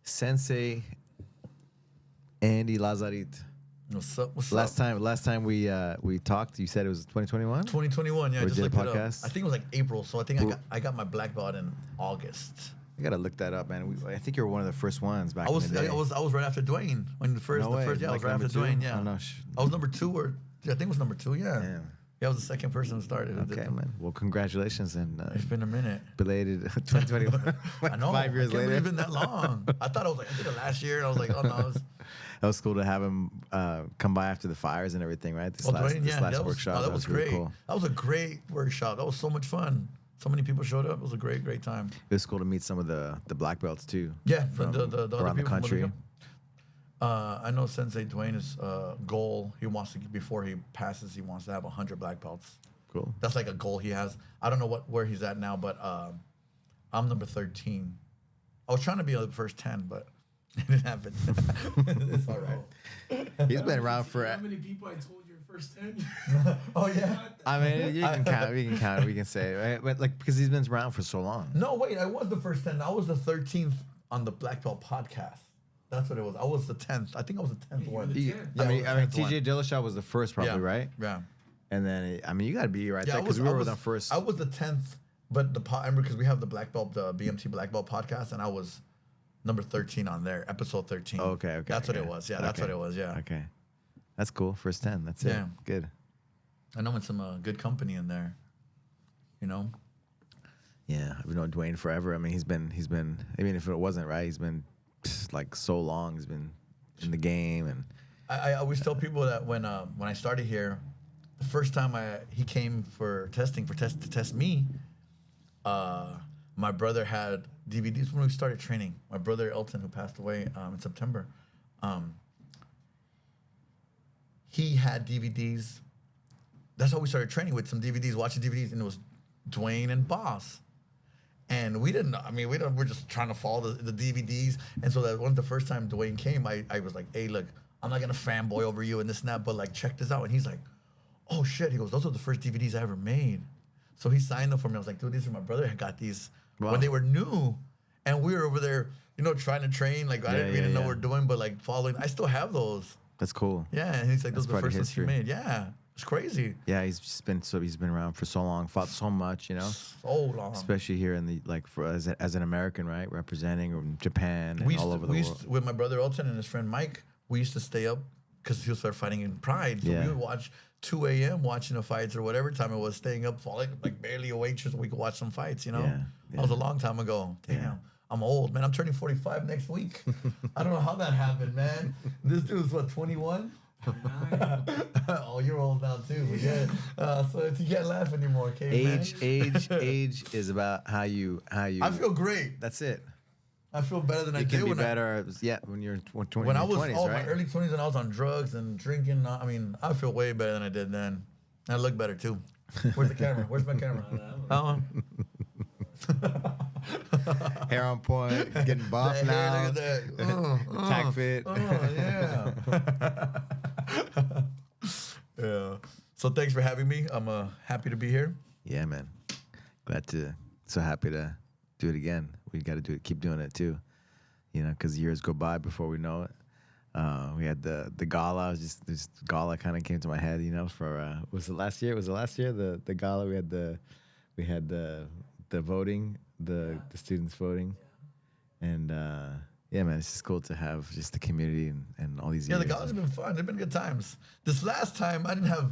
Sensei Andy Lazarit. What's up? Last time we talked, you said it was 2021? 2021, yeah. I Or just did a looked it up. podcast? I think it was like April, so I think I got my black belt in August. You gotta look that up, man. I think you were one of the first ones back I was in the day. I was right after Duane when the first No way. I was Like right after number two? Duane. Yeah, Oh, no, I was number 2 or I think it was number 2. Yeah, Damn. I was the second person who started. Who did Okay, them. man. Well, congratulations and It's been a minute. belated 2021. I know. 5 years I can't later. believe it's been that long. I thought I was like I did it last year, and I was like, oh no. That was cool to have him come by after the fires and everything, right? This last that was, workshop. that was really great. cool. That was a great workshop. That was so much fun. So many people showed up. It was a great time. It was cool to meet some of the black belts too. Yeah, from the other around the people from country. I know Sensei Duane's goal. He wants to, before he passes, he wants to have 100 black belts. Cool. That's like a goal he has. I don't know where he's at now, but I'm number 13. I was trying to be the first 10, but it didn't happen. It's all right. He's been around for. How many people I told you first 10? Oh yeah. I mean, you can count. We can count. We can say, right? But like because he's been around for so long. No, wait. I was the first 10. I was the 13th on the Black Belt podcast. That's what it was. I was the 10th. I think I was the 10th one. the You- 10th. Yeah, I mean, I was the 10th TJ Dillashaw was the first, probably, Yeah. right? Yeah. And then, I mean, you got to be right Yeah, there because we I were was with them first. I was the 10th, but I remember because we have the Black Belt, the BMT Black Belt podcast, and I was number 13 on there, episode 13. Okay. That's what okay. it was. Yeah, that's what it was. Yeah. Okay. That's cool. First 10. That's it. Yeah. Good. I know it's some good company in there. You know? Yeah. I've known Duane forever. I mean, he's been, I mean, if it wasn't, right, he's been like so long. He's been in the game. And I always tell people that when I started here, the first time he came for testing to test me, my brother had DVDs when we started training. My brother Elton, who passed away in September, he had DVDs. That's how we started training, with some DVDs, watching DVDs, and it was Duane and Boss. And we didn't. I mean, we're just trying to follow the DVDs. And so that the first time Duane came, I was like, "Hey, look, I'm not gonna fanboy over you and this and that, but like, check this out." And he's like, "Oh shit!" He goes, "Those are the first DVDs I ever made." So he signed them for me. I was like, "Dude, these are my brother. I got these when they were new, and we were over there, trying to train. Like I didn't know what we're doing, but like following. I still have those. that's cool. Yeah." And he's like, "Those are the part of first ones he history. made." Yeah, it's crazy. Yeah, he's been around for so long, fought so much, So long. especially here in the as an American, right, representing Japan and all over the world. With my brother Elton and his friend Mike, we used to stay up because he was started fighting in Pride. So Yeah. we would watch 2 a.m. watching the fights or whatever time it was, staying up, falling like barely awake just so we could watch some fights. Yeah, That was a long time ago. Damn. Yeah. I'm old, man. I'm turning 45 next week. I don't know how that happened, man. This dude's what, 21? Oh, you're old now too. But yeah. So you can't laugh anymore, okay, man? Age is about how you. I feel great. That's it. I feel better than I You did can be when better. when you're 20, When I was 20s, my right? early 20s and I was on drugs and drinking, I mean, I feel way better than I did then. And I look better too. Where's the camera? Where's my camera? Hair on point, getting buff now. Look at that. Tack fit. Yeah. Yeah. So thanks for having me. I'm happy to be here. Yeah, man. So happy to do it again. We got to keep doing it too, because years go by before we know it. We had the gala. This gala kind of came to my head, for was it last year? The gala we had the voting, the students voting, and yeah, man, it's just cool to have just the community and all these. Yeah, years. the galas have been fun. They've been good times. This last time, I didn't have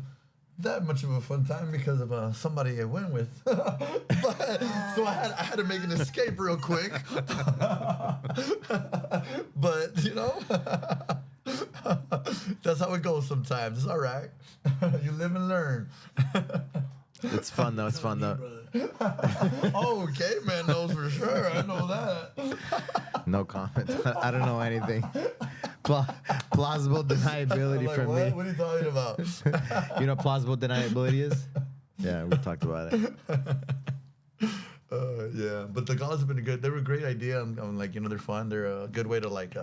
that much of a fun time because of somebody I went with. So I had to make an escape real quick. But that's how it goes sometimes. It's all right. You live and learn. It's fun though. It's fun though. Oh, caveman knows for sure. I know that. No comment. I don't know anything. Plausible deniability Like, from what? me. What are you talking about? You know what plausible deniability is? Yeah, we talked about it. Yeah, but the galas have been good. They were a great idea. I'm like, they're fun. They're a good way to like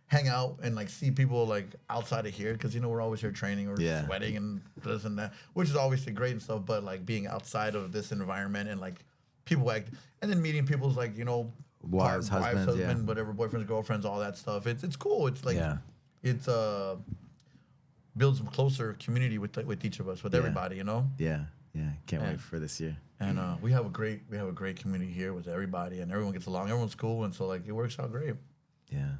hang out and like see people like outside of here, because we're always here training or sweating and this and that, which is obviously great and stuff. But like being outside of this environment and like people act, and then meeting people's like wives, husbands, yeah. whatever, boyfriends, girlfriends, all that stuff. It's cool. It's like Yeah. it's builds a closer community with each of us, with everybody, you know. Yeah. Can't wait for this year. And we have a great community here with everybody, and everyone gets along. Everyone's cool, and so like it works out great. Yeah.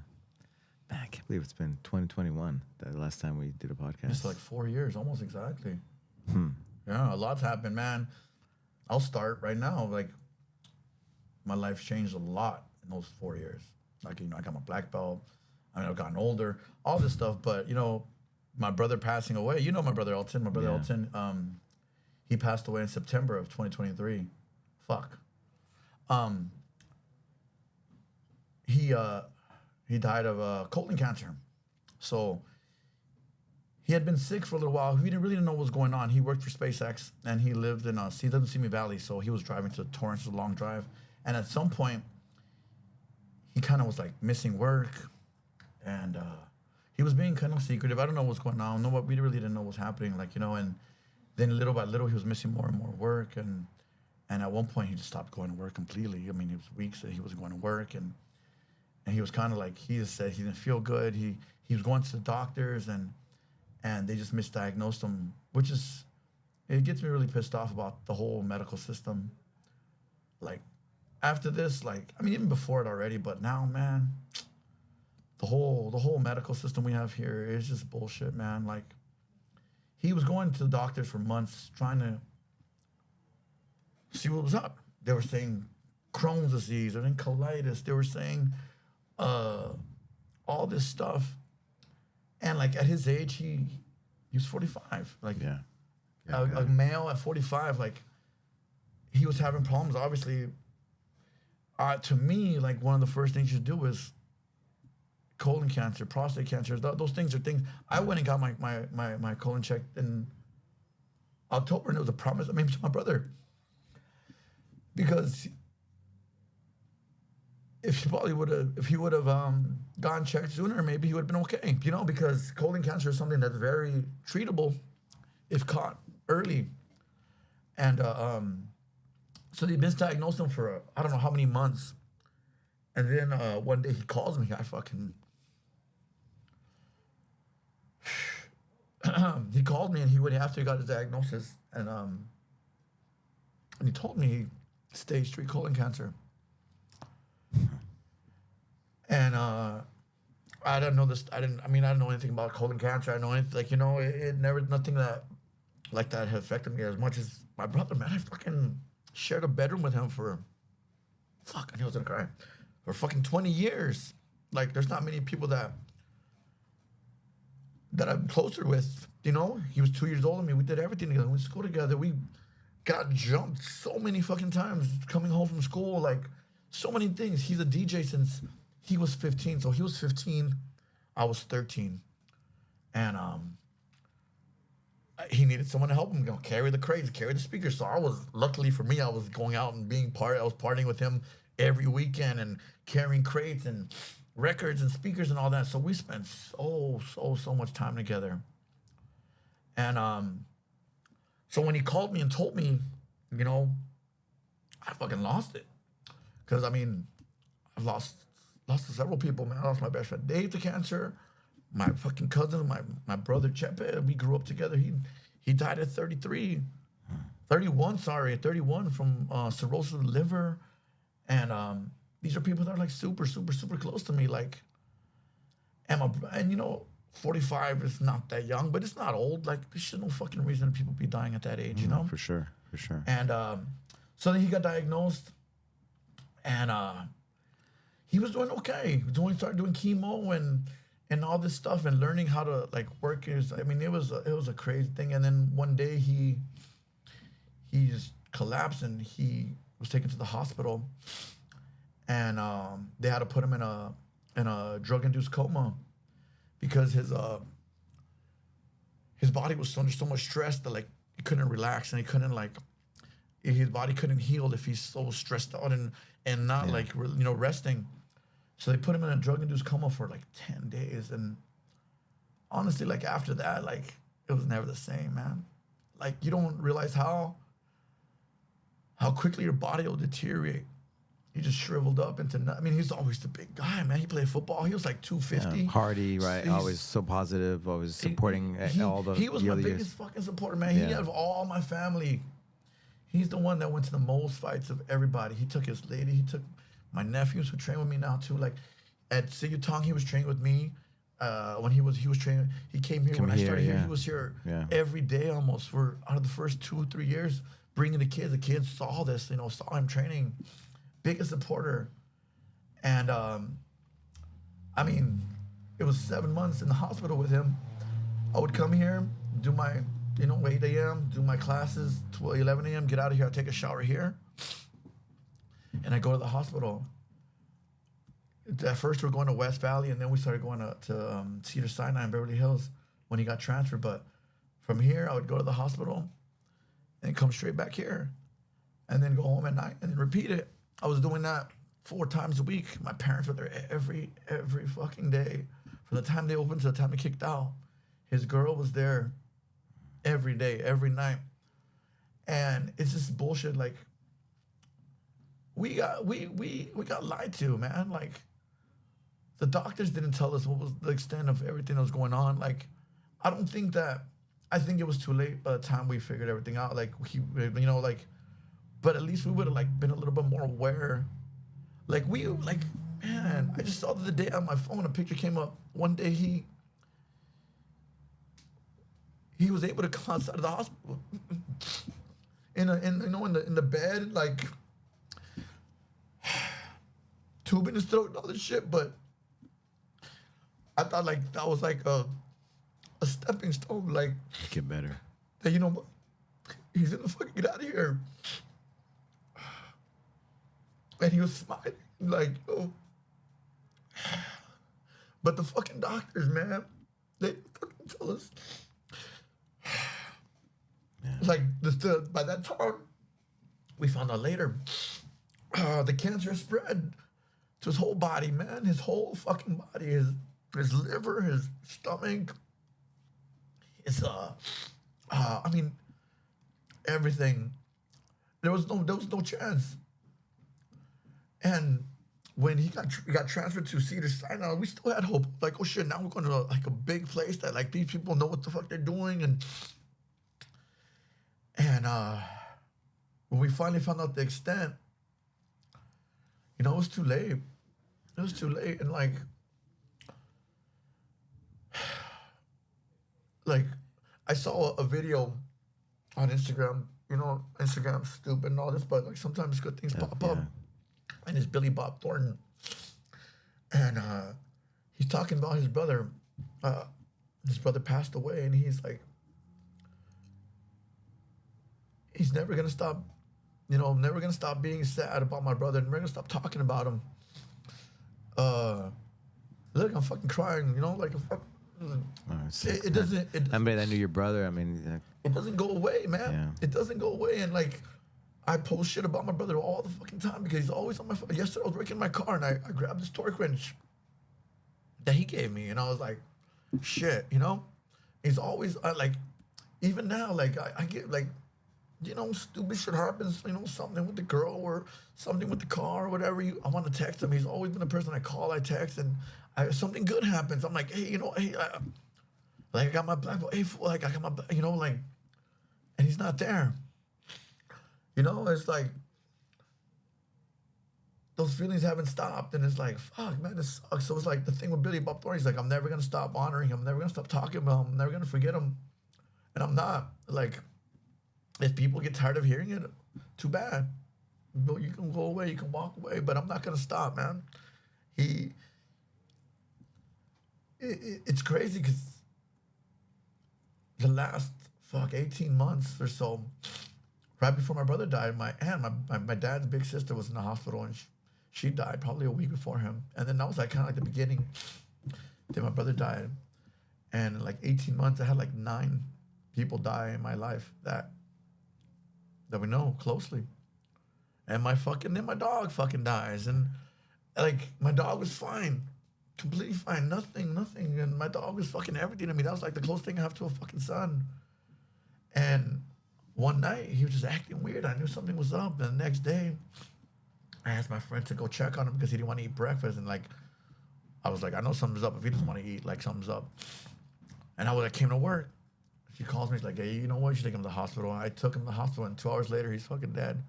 Man, I can't believe it's been 2021. The last time we did a podcast. It's like 4 years, almost exactly. Yeah, a lot's happened, man. I'll start right now. Like, my life's changed a lot in those 4 years. Like, I got my black belt. I mean, I've gotten older, all this stuff. But, my brother passing away. My brother Elton. Elton, he passed away in September of 2023. Fuck. He died of colon cancer. So he had been sick for a little while. He didn't know what was going on. He worked for SpaceX, and he lived in Simi Valley. So he was driving to Torrance, a long drive. And at some point, he kind of was like missing work, and he was being kind of secretive. I don't know what's going on. We really didn't know what was happening. And then little by little, he was missing more and more work. And at one point, he just stopped going to work completely. I mean, it was weeks that he wasn't going to work, and he was kind of like, he just said he didn't feel good. He was going to the doctors, and they just misdiagnosed him, which is, it gets me really pissed off about the whole medical system. Like, after this, even before it already, but now, man, the whole medical system we have here is just bullshit, man. Like, he was going to the doctors for months trying to see what was up. They were saying Crohn's disease, or colitis. They were saying all this stuff. And like at his age, he was 45. Like a male at 45, like he was having problems. Obviously, to me, like one of the first things you do is colon cancer, prostate cancer. Those things are things. I went and got my colon checked in October, and it was a promise I made to my brother, because if he would have gotten checked sooner, maybe he would have been okay. Because colon cancer is something that's very treatable if caught early. And so they misdiagnosed him for I don't know how many months. And then one day he calls me. He called me, and after he got his diagnosis, and he told me stage 3 colon cancer. And I didn't know this. I didn't know anything about colon cancer. I know anything, it never, nothing like that had affected me as much as my brother, man. I fucking shared a bedroom with him for, I knew I was gonna cry, for fucking 20 years. Like, there's not many people that I'm closer with, He was 2 years older than me. We did everything together. We went to school together. We got jumped so many fucking times coming home from school, like, so many things. He's a DJ since he was 15. So he was 15, I was 13. And he needed someone to help him, carry the crates, carry the speakers. So luckily for me, I was going out and I was partying with him every weekend and carrying crates and records and speakers and all that. So we spent so much time together. And so when he called me and told me, I fucking lost it. Because, I've lost several people, man. I lost my best friend Dave to cancer. My fucking cousin, my brother Chepe, we grew up together. He died at 31 from cirrhosis of the liver. And these are people that are like super, super, super close to me. Like, and 45 is not that young, but it's not old. Like, there's just no fucking reason people be dying at that age, For sure. And so then he got diagnosed, and he was doing okay. He started doing chemo and all this stuff, and learning how to like work his. It was a crazy thing. And then one day he just collapsed, and he was taken to the hospital, and they had to put him in a drug-induced coma, because his body was under so much stress that like he couldn't relax, and he couldn't his body couldn't heal if he's so stressed out and not resting. So they put him in a drug-induced coma for like 10 days, and honestly, like after that, like it was never the same, man. Like, you don't realize how quickly your body will deteriorate he just shriveled up into. I mean, he's always the big guy, man. He played football. He was like 250. Hardy, right? He's- Always so positive. Always supporting all the. He was the my other biggest years. fucking supporter, man. He Yeah. out of all my family, he's the one that went to the most fights of everybody. He took his lady. He took my nephews who train with me now too. Like at Sityodtong, he was training with me. When he was training, he came here when I started here. yeah. He was here Yeah. every day almost for out of the first 2 or 3 years, bringing the kids. The kids saw this, saw him training. Biggest supporter, and I mean, it was 7 months in the hospital with him. I would come here, do my 8 a.m., do my classes, 12, 11 a.m., get out of here, I take a shower here, and I go to the hospital. At first, we're going to West Valley, and then we started going to Cedar Sinai in Beverly Hills when he got transferred. But from here, I would go to the hospital and come straight back here, and then go home at night and then repeat it. I was doing that 4 times a week. My parents were there every fucking day. From the time they opened to the time they kicked out. His girl was there every day, every night. And it's just bullshit. Like, we got lied to, man. Like, the doctors didn't tell us what was the extent of everything that was going on. Like, I think it was too late by the time we figured everything out. Like, but at least we would have been a little bit more aware. Man, I just saw the other day on my phone, a picture came up. One day he was able to come outside of the hospital in the bed, like tubing his throat and all this shit. But I thought that was like a stepping stone, like Get better. that. He's gonna fucking get out of here. And he was smiling, like, But the fucking doctors, man, they fucking tell us, like, by that time, we found out later, the cancer spread to his whole body, man, his whole fucking body, his liver, his stomach, everything. There was no chance. And when he got transferred to Cedar Sinai, we still had hope. Like, oh shit, now we're going to a big place that these people know what the fuck they're doing. And when we finally found out the extent, it was too late. It was too late. And like I saw a video on Instagram. Instagram's stupid and all this, but sometimes good things pop up. And it's Billy Bob Thornton. And he's talking about his brother. His brother passed away, and he's like, he's never going to stop, never going to stop being sad about my brother, never going to stop talking about him. Look, I'm fucking crying, like a fuck. It doesn't. Anybody that knew your brother, I mean, it doesn't go away, man. Yeah. It doesn't go away. And I post shit about my brother all the fucking time because he's always on my phone. Yesterday I was working in my car and I grabbed this torque wrench that he gave me, and I was like, shit, He's always even now, I get stupid shit happens, something with the girl or something with the car or whatever. I want to text him. He's always been the person I call, I text, and something good happens. I'm like, hey, I got my black belt. Hey, fool, I got my, and he's not there. It's like those feelings haven't stopped, and it's like, fuck, man, this sucks. So it's like the thing with Billy Bob Thornton. He's like, I'm never gonna stop honoring him. I'm never gonna stop talking about him. I'm never gonna forget him. And I'm not. Like, if people get tired of hearing it, too bad. You can go away, you can walk away, but I'm not gonna stop, man. It's crazy because the last 18 months or so, right before my brother died, my dad's big sister was in the hospital, and she died probably a week before him. And then that was kind of the beginning. Then my brother died, and in 18 months, I had 9 people die in my life that we know closely. And then my dog fucking dies, and my dog was fine, completely fine, nothing, and my dog was fucking everything to me. That was the closest thing I have to a fucking son. And one night, he was just acting weird. I knew something was up. And the next day, I asked my friend to go check on him because he didn't want to eat breakfast. And like, I was like, I know something's up. If he doesn't want to eat, like something's up. And I came to work. She calls me. She's like, hey, you know what? You should take him to the hospital. And I took him to the hospital, and 2 hours later, he's fucking dead.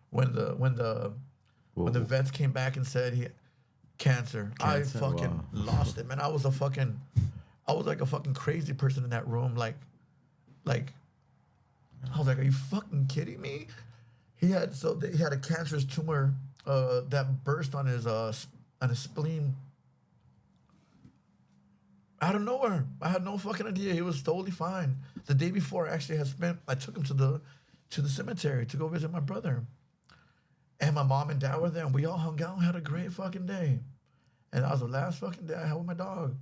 When the vets came back and said he cancer, I fucking lost it, man. I was like a fucking crazy person in that room. Like, I was like, are you fucking kidding me? He had a cancerous tumor that burst on his spleen. Out of nowhere. I had no fucking idea. He was totally fine. The day before, I took him to the cemetery to go visit my brother. And my mom and dad were there, and we all hung out and had a great fucking day. And that was the last fucking day I had with my dog.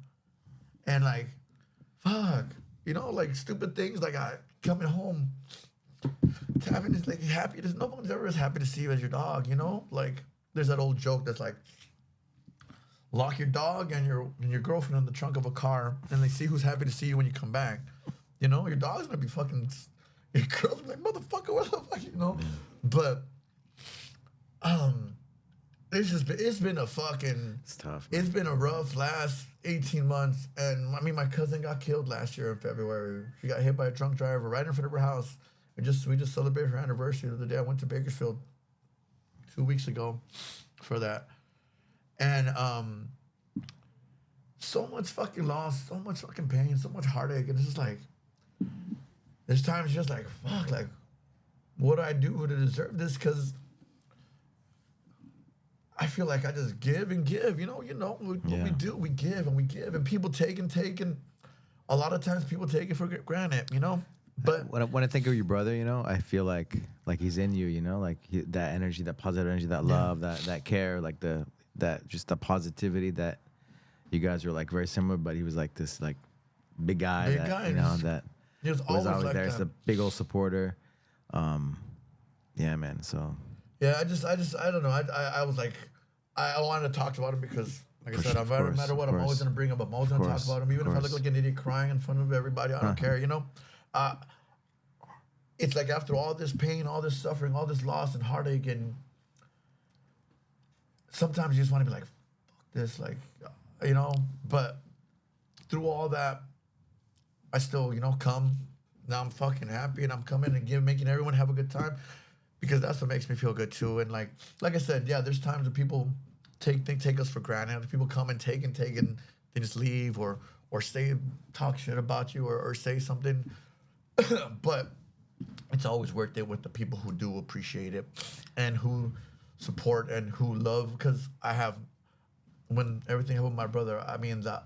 And like, fuck, like stupid things, like I coming home, having this like happiness. No one's ever as happy to see you as your dog, Like, there's that old joke that's like, lock your dog and your girlfriend in the trunk of a car, and they see who's happy to see you when you come back. Your dog's gonna be fucking. Your girl's gonna be like, motherfucker, what the fuck, But, it's been a fucking. It's tough. Man. It's been a rough last 18 months, and I mean, my cousin got killed last year in February. She got hit by a drunk driver right in front of her house. We just celebrated her anniversary the other day. I went to Bakersfield 2 weeks ago for that. And so much fucking loss, so much fucking pain, so much heartache. And it's just like, there's times just like, fuck, like, what do I do to deserve this? Because I feel like I just give and give, what we do, we give and we give. And people take and take. And a lot of times people take it for granted, But when I think of your brother, I feel like he's in you, like that energy, that positive energy, that love, that care, like that just the positivity that you guys were like very similar, but he was like this like big guy that he was always like there. He's a big old supporter. Yeah, man. So yeah, I don't know. I was like, I wanted to talk about him because, like I said, no matter what, I'm always gonna bring him up. I'm always gonna talk about him, even if I look like an idiot crying in front of everybody. I don't care, It's like after all this pain, all this suffering, all this loss and heartache, and sometimes you just want to be like, fuck this, like, but through all that, I still, come. Now I'm fucking happy, and I'm coming and making everyone have a good time, because that's what makes me feel good too. And like I said, yeah, there's times when people take us for granted. People come and take and they just leave or talk shit about you or say something. But it's always worth it with the people who do appreciate it and who support and who love. Because when everything happened with my brother, I mean, the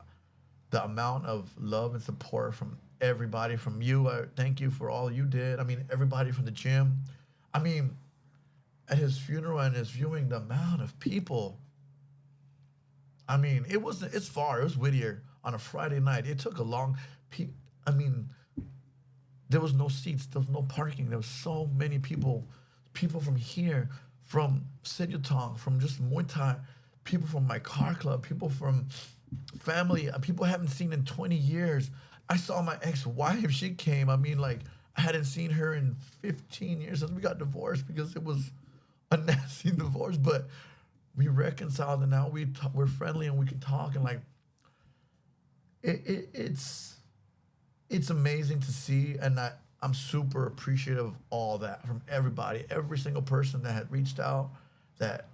amount of love and support from everybody, from you, thank you for all you did. I mean, everybody from the gym. I mean, at his funeral and his viewing, the amount of people. I mean, it's far. It was Whittier on a Friday night. It took a long, I mean, there was no seats. There was no parking. There was so many people from here, from Sityodtong, from just Muay Thai, people from my car club, people from family, people I haven't seen in 20 years. I saw my ex-wife. She came. I mean, like, I hadn't seen her in 15 years since we got divorced because it was a nasty divorce. But we reconciled, and now we're friendly and we can talk. And, like, it's amazing to see, and I'm super appreciative of all that from everybody, every single person that had reached out, that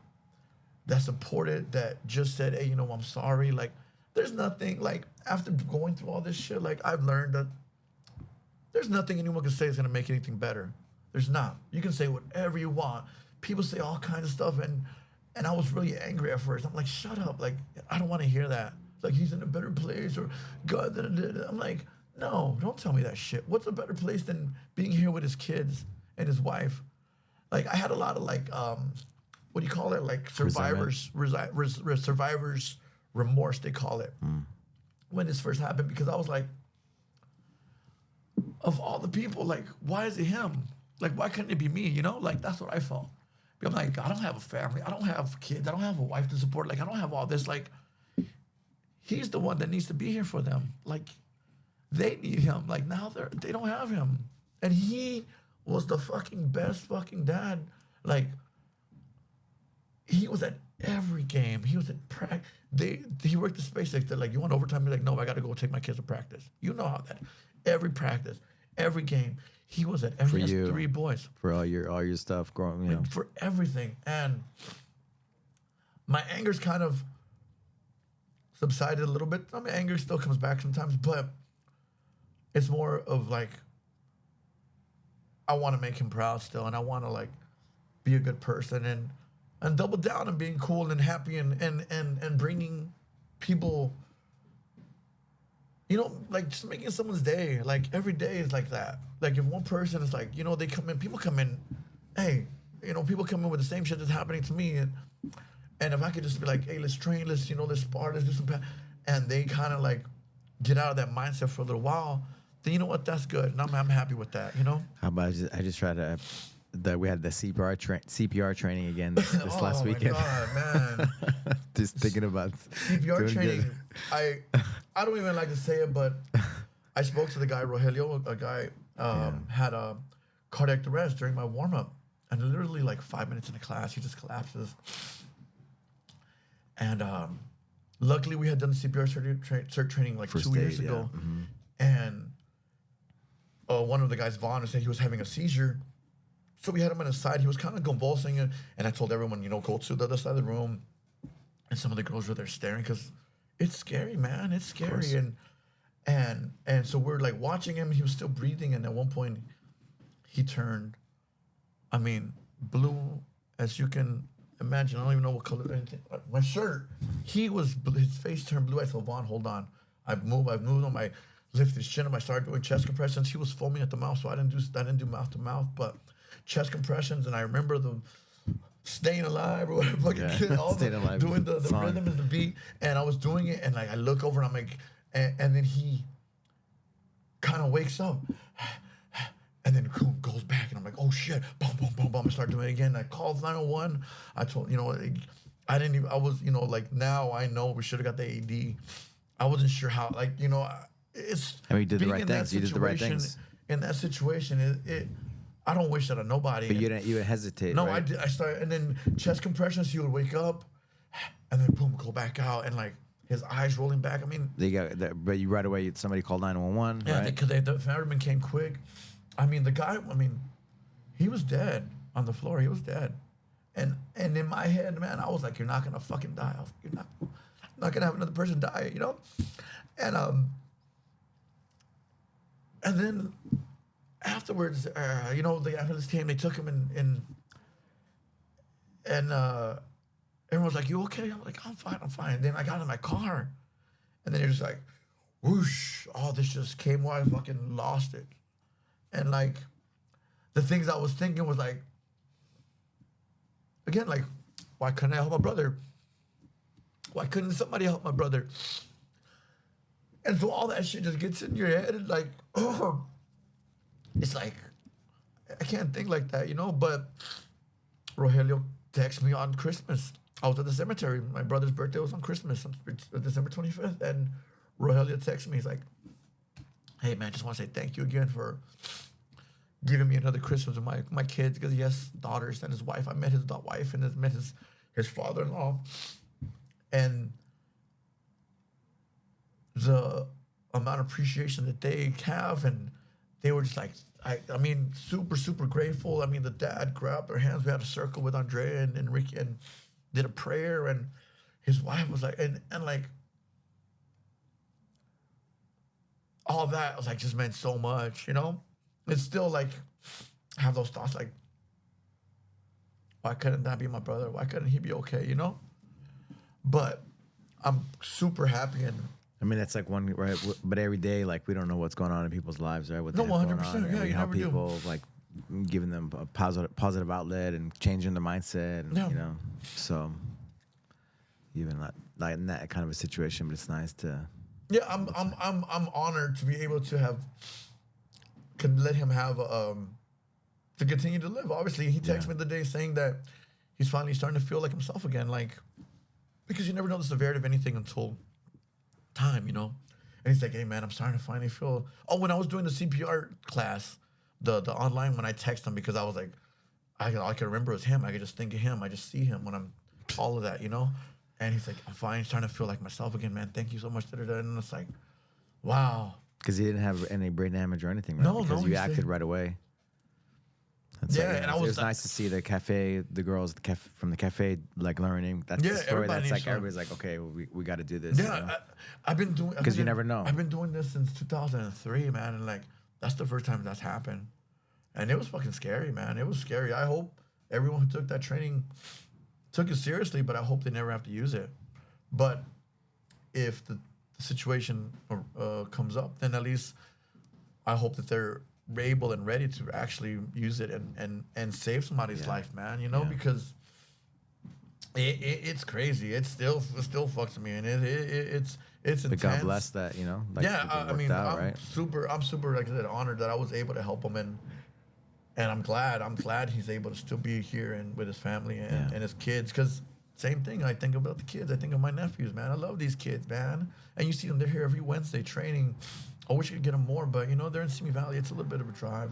supported, that just said, hey, I'm sorry. Like, there's nothing, like, after going through all this shit, like, I've learned that there's nothing anyone can say is going to make anything better. There's not. You can say whatever you want. People say all kinds of stuff, and I was really angry at first. I'm like, shut up. Like, I don't want to hear that. Like, he's in a better place, or God, I'm like, no, don't tell me that shit. What's a better place than being here with his kids and his wife? Like, I had a lot of, like, what do you call it? Like, survivors remorse, they call it, when this first happened, because I was like, of all the people, like, why is it him? Like, why couldn't it be me? Like, that's what I felt. I'm like, I don't have a family. I don't have kids. I don't have a wife to support. Like, I don't have all this. Like, he's the one that needs to be here for them. Like, they need him. Like, now they don't have him. And he was the fucking best fucking dad. Like, he was at every game. He was at practice. He worked the space. They're like, you want overtime? He's like, no, I got to go take my kids to practice. You know how that. Every practice, every game, he was at every. He has 3 boys for all your stuff growing. You know, for everything. And my anger's kind of subsided a little bit. I mean, anger still comes back sometimes, but it's more of like, I want to make him proud still, and I want to like be a good person and double down on being cool and happy and bringing people, you know, like just making someone's day. Like every day is like that. Like if one person is like, you know, people come in, hey, you know, people come in with the same shit that's happening to me, and if I could just be like, hey, let's train, let's spar, let's do some, and they kind of like get out of that mindset for a little while, then you know what, that's good, and I'm happy with that, you know. How about I just tried to. We had the CPR training again this last weekend. Oh my God, man! Just thinking about CPR training. I don't even like to say it, but I spoke to the guy Rogelio. A guy had a cardiac arrest during my warm up, and literally like 5 minutes into class, he just collapses. And luckily, we had done CPR training like First 2 years ago, and one of the guys, Vaughn, said he was having a seizure. So we had him on his side. He was kind of convulsing, and I told everyone, you know, go to the other side of the room. And some of the girls were there staring because it's scary, man. It's scary, and so we're like watching him. He was still breathing, and at one point, he turned. I mean, blue as you can imagine. I don't even know what color. Anything. My shirt. His face turned blue. I said, Vaughn, hold on. I moved him. I lifted his chin up. I started doing chest compressions. He was foaming at the mouth, so I didn't do mouth to mouth, but chest compressions. And I remember the Staying Alive or whatever, doing the rhythm is the beat, and I was doing it, and like I look over and I'm like, and then he kind of wakes up, and then goes back, and I'm like, oh shit, boom, boom, boom, boom. I start doing it again. I called 911. I told, you know, I didn't even, I was, you know, like now I know we should have got the AD. I wasn't sure how, like, you know, it's. And we did the right things. You did the right things. In that situation, I don't wish that on nobody. But you didn't hesitate. No, right? I did. I started, and then chest compressions. He would wake up, and then boom, go back out, and like his eyes rolling back. I mean, but you right away. Somebody called 911. Yeah, right? Because the fireman came quick. I mean, the guy. I mean, he was dead on the floor. He was dead, and in my head, man, I was like, you're not gonna fucking die. I was like, you're not gonna have another person die, you know, and then. Afterwards, you know, the ambulance came. They took him and everyone was like, "You okay?" I'm like, "I'm fine." And then I got in my car, and then it was like, whoosh! All this just came while I fucking lost it, and like, the things I was thinking was like, again, like, why couldn't I help my brother? Why couldn't somebody help my brother? And so all that shit just gets in your head, and like, oh. It's like, I can't think like that, you know? But Rogelio texted me on Christmas. I was at the cemetery. My brother's birthday was on Christmas, on December 25th. And Rogelio texted me. He's like, hey, man, just want to say thank you again for giving me another Christmas with my kids, because he has daughters and his wife. I met his wife and met his father-in-law. And the amount of appreciation that they have, and they were just like, I mean, super, super grateful. I mean, the dad grabbed their hands. We had a circle with Andrea and Enrique and did a prayer. And his wife was like, and like, all that was like, just meant so much, you know? It's still like, I have those thoughts like, why couldn't that be my brother? Why couldn't he be okay, you know? But I'm super happy. And I mean, that's like one, right? But every day, like, we don't know what's going on in people's lives, right? What they have 100%. going on, and Yeah, we you help never people, like, giving them a positive outlet and changing their mindset, and, you know. So, even like in that kind of a situation, but it's nice to. Yeah, I'm honored to be able to can let him have to continue to live. Obviously, he texted me the day saying that he's finally starting to feel like himself again, like, because you never know the severity of anything until time, you know. And he's like, hey man, I'm starting to finally feel. Oh, when I was doing the CPR class, the online, when I text him, because I was like, all I could remember was him. I could just think of him. I just see him when I'm all of that, you know. And he's like, I'm fine, trying to feel like myself again, man. Thank you so much. And it's like, wow. Because he didn't have any brain damage or anything, right? No, because no, you he acted said- right away. That's Yeah, like, and I it was was like- nice to see the cafe, the girls from the cafe, like learning. That's Yeah, the story. everybody That's needs like to- everybody's like, okay, well, we got to do this. Yeah, you know? I've been doing 'Cause you never know. I've been doing this since 2003, man, and like that's the first time that's happened, and it was fucking scary, man. It was scary. I hope everyone who took that training took it seriously, but I hope they never have to use it. But if the situation comes up, then at least I hope that they're able and ready to actually use it and save somebody's life, man. You know, Yeah. because it's crazy. It still fucks me, and it's intense. But God bless that, you know. Like, Yeah, it I worked mean, out, I'm right? super, like I said, honored that I was able to help him, and I'm glad he's able to still be here and with his family and his kids, because same thing. I think about the kids. I think of my nephews, man. I love these kids, man. And you see them; they're here every Wednesday training. I wish I could get them more, but you know, they're in Simi Valley. It's a little bit of a drive,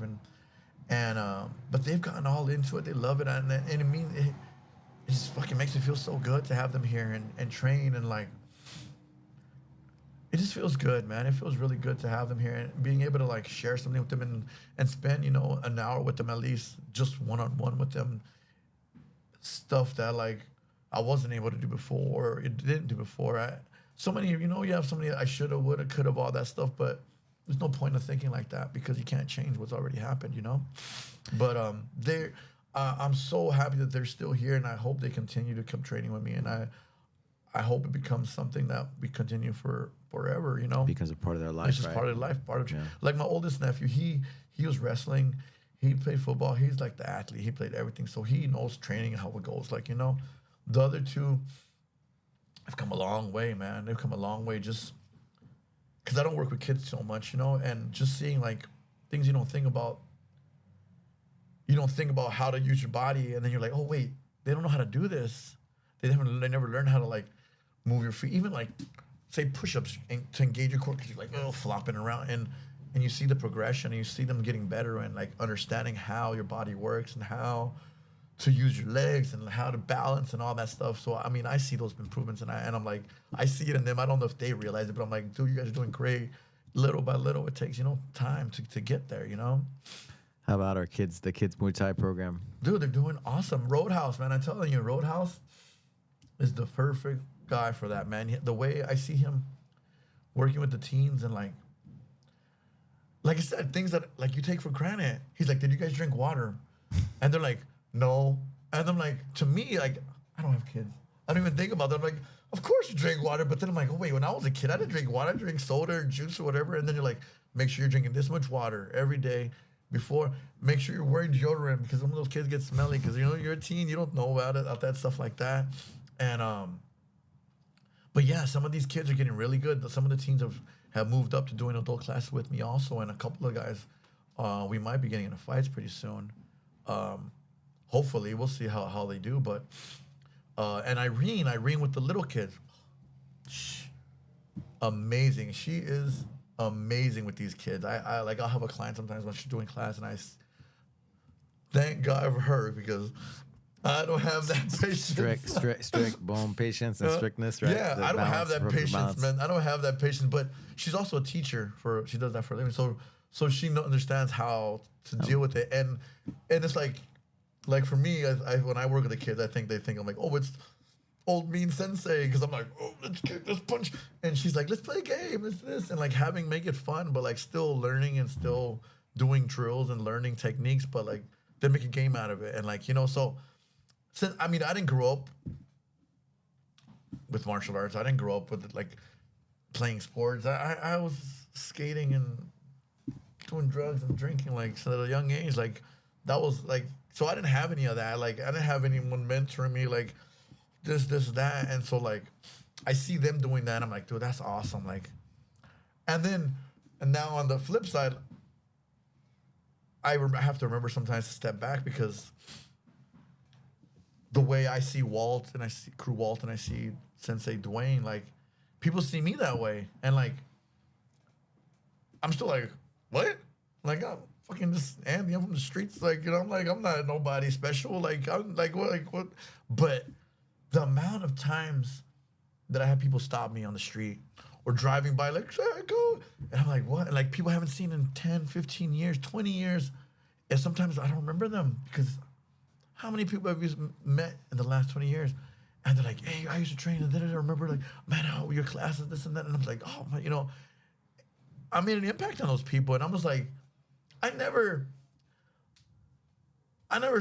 but they've gotten all into it. They love it, and I mean, it just fucking makes me feel so good to have them here and train, and like, it just feels good, man. It feels really good to have them here and being able to like share something with them and spend, you know, an hour with them at least, just one-on-one with them. Stuff that like I wasn't able to do before, or it didn't do before. So many, you know, you have so many I should have, would have, could have, all that stuff, but there's no point in thinking like that because you can't change what's already happened, you know. But I'm so happy that they're still here, and I hope they continue to come training with me, and I hope it becomes something that we continue for forever, you know. Becomes a part of their life, It's just right? part of their life, like my oldest nephew. He was wrestling, he played football. He's like the athlete. He played everything, so he knows training and how it goes. Like, you know, the other two have come a long way, man. They've come a long way just because I don't work with kids so much, you know, and just seeing like things you don't think about. You don't think about how to use your body, and then you're like, oh wait, they don't know how to do this. They never learn how to like move your feet, even like say push-ups to engage your core, because you're like, oh, flopping around, and you see the progression, and you see them getting better and like understanding how your body works and how to use your legs and how to balance and all that stuff. So I mean, I see those improvements, and I'm like, I see it in them. I don't know if they realize it, but I'm like, dude, you guys are doing great. Little by little, it takes, you know, time to get there, you know. How about our kids, the kids Muay Thai program? Dude, they're doing awesome. Roadhouse, man. I'm telling you, Roadhouse is the perfect guy for that, man. The way I see him working with the teens and like I said, things that like you take for granted. He's like, did you guys drink water? And they're like, no. And I'm like, to me, like, I don't have kids. I don't even think about that. I'm like, of course you drink water. But then I'm like, oh, wait, when I was a kid, I didn't drink water. I drink soda or juice or whatever. And then you're like, make sure you're drinking this much water every day. Before, make sure you're wearing deodorant because some of those kids get smelly because, you know, you're a teen, you don't know about that stuff like that. And, but yeah, some of these kids are getting really good. Some of the teens have moved up to doing adult classes with me also. And a couple of guys, we might be getting into fights pretty soon. Hopefully, we'll see how they do. But, and Irene with the little kids, amazing. She is amazing with these kids. I like, I'll have a client sometimes when she's doing class, and I thank God for her because I don't have that patience. Strict bone patience and strictness, right? Yeah, I don't have that patience, balance. man. I don't have that patience. But she's also a teacher she does that for a living. So she understands how to deal with it. And it's like for me, when I work with the kids, I think they think I'm like, oh, it's old mean sensei, because I'm like, oh, let's kick, let's punch, and she's like, let's play a game, let's this, and like make it fun, but like still learning and still doing drills and learning techniques, but like they make a game out of it, and like, you know, so since I mean, I didn't grow up with martial arts, I didn't grow up with like playing sports. I was skating and doing drugs and drinking like at a young age, like that was like, so I didn't have any of that, like I didn't have anyone mentoring me, like this, that. And so like, I see them doing that. And I'm like, dude, that's awesome. Like, and now on the flip side, I have to remember sometimes to step back because the way I see Walt and I see Kru Walter and I see Sensei Duane, like people see me that way. And like, I'm still like, what? Like, I'm fucking just Andy, I'm from the streets. Like, you know, I'm like, I'm not nobody special. Like, I'm like, what, but the amount of times that I had people stop me on the street or driving by like, "Say, go." And I'm like, what? And like people I haven't seen in 10, 15 years, 20 years. And sometimes I don't remember them because how many people have you met in the last 20 years? And they're like, hey, I used to train. And then I remember like, man, how were your classes, this and that. And I'm like, oh, man, I made an impact on those people. And I was like, I never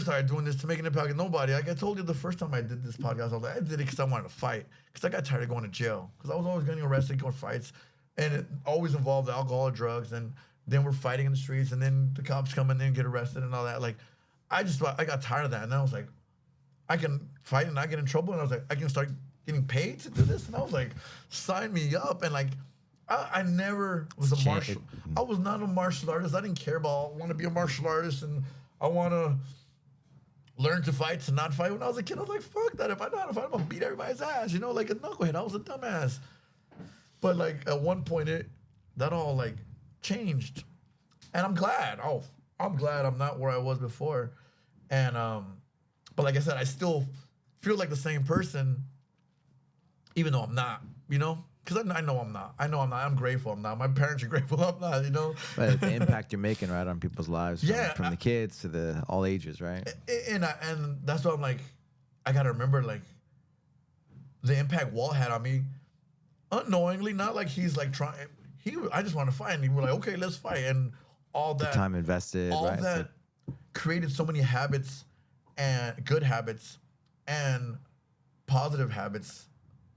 started doing this to make an impact on nobody. Like I told you the first time I did this podcast, I was like, I did it because I wanted to fight. Because I got tired of going to jail. Because I was always getting arrested, going to fights. And it always involved alcohol or drugs. And then we're fighting in the streets. And then the cops come in and get arrested and all that. Like, I got tired of that. And I was like, I can fight and not get in trouble. And I was like, I can start getting paid to do this. And I was like, sign me up. And like, I never was a martial. I was not a martial artist. I didn't care about, I want to be a martial artist and I want to learn to fight, to not fight. When I was a kid, I was like, fuck that. If I know how to fight, I'm going to beat everybody's ass. Like a knucklehead. I was a dumbass. But like at one point, that all like changed. And I'm glad. I'm glad I'm not where I was before. And, but like I said, I still feel like the same person, even though I'm not, because I know I'm not. I'm grateful I'm not. My parents are grateful I'm not, But the impact you're making, right, on people's lives, from the kids to all ages, right? And that's why I'm like, I got to remember, like, the impact Walt had on me unknowingly, not like he's like trying. I just want to fight. And he was like, okay, let's fight. And all that. The time invested, all right? that created so many habits and good habits and positive habits.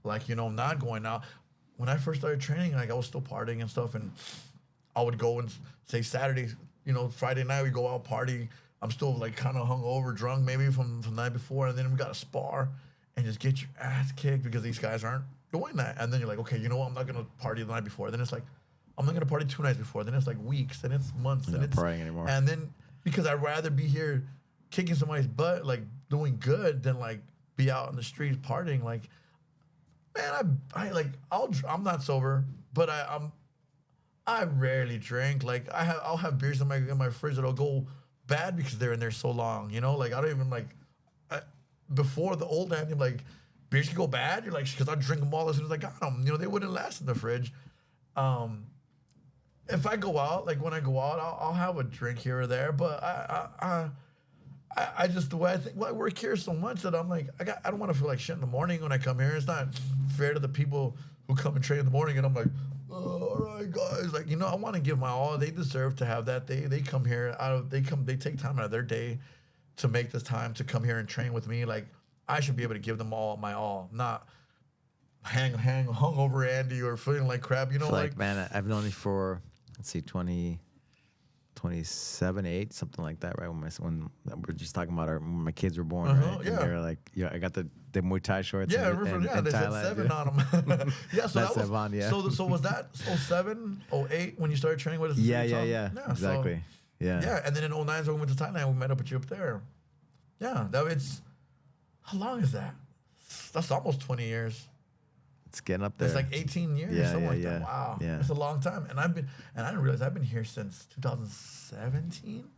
Like, not going out. When I first started training, like I was still partying and stuff. And I would go and say Saturday, Friday night, we go out party. I'm still like kind of hungover, drunk maybe from the night before. And then we got to spar and just get your ass kicked because these guys aren't doing that. And then you're like, okay, you know what? I'm not going to party the night before. Then it's like, I'm not going to party 2 nights before. Then it's like weeks. Then it's months. You're not partying anymore. And then because I'd rather be here kicking somebody's butt, like doing good, than like be out in the streets partying. Like, man, I'm not sober, but I rarely drink. Like I'll have beers in my fridge that'll go bad because they're in there so long. Like I don't even like. Before the old Andy, like beers could go bad. You're like, because I drink them all as soon as I got them. They wouldn't last in the fridge. If I go out, like when I go out, I'll have a drink here or there. But I just, the way I think, I work here so much that I'm like, I don't want to feel like shit in the morning when I come here. It's not fair to the people who come and train in the morning. And I'm like, oh, all right, guys. Like, I want to give my all. They deserve to have that. They come here they take time out of their day to make this time to come here and train with me. Like, I should be able to give them all my all, not hung over Andy or feeling like crap. Like, man, I've known you for, let's see, 27, 8, something like that, right? When we're just talking about when my kids were born, right? Yeah. And they were like, I got the Muay Thai shorts. Yeah, in they said Thailand, 7 on them. Yeah, so that's that was, Savon, yeah. So was that 07, 08 when you started training with us? Yeah, exactly. Yeah, and then in 09 when we went to Thailand, we met up with you up there. Yeah, how long is that? That's almost 20 years. It's getting up there. It's like 18 years. Yeah, something like yeah. that. Wow. Yeah. It's a long time. And I didn't realize I've been here since 2017.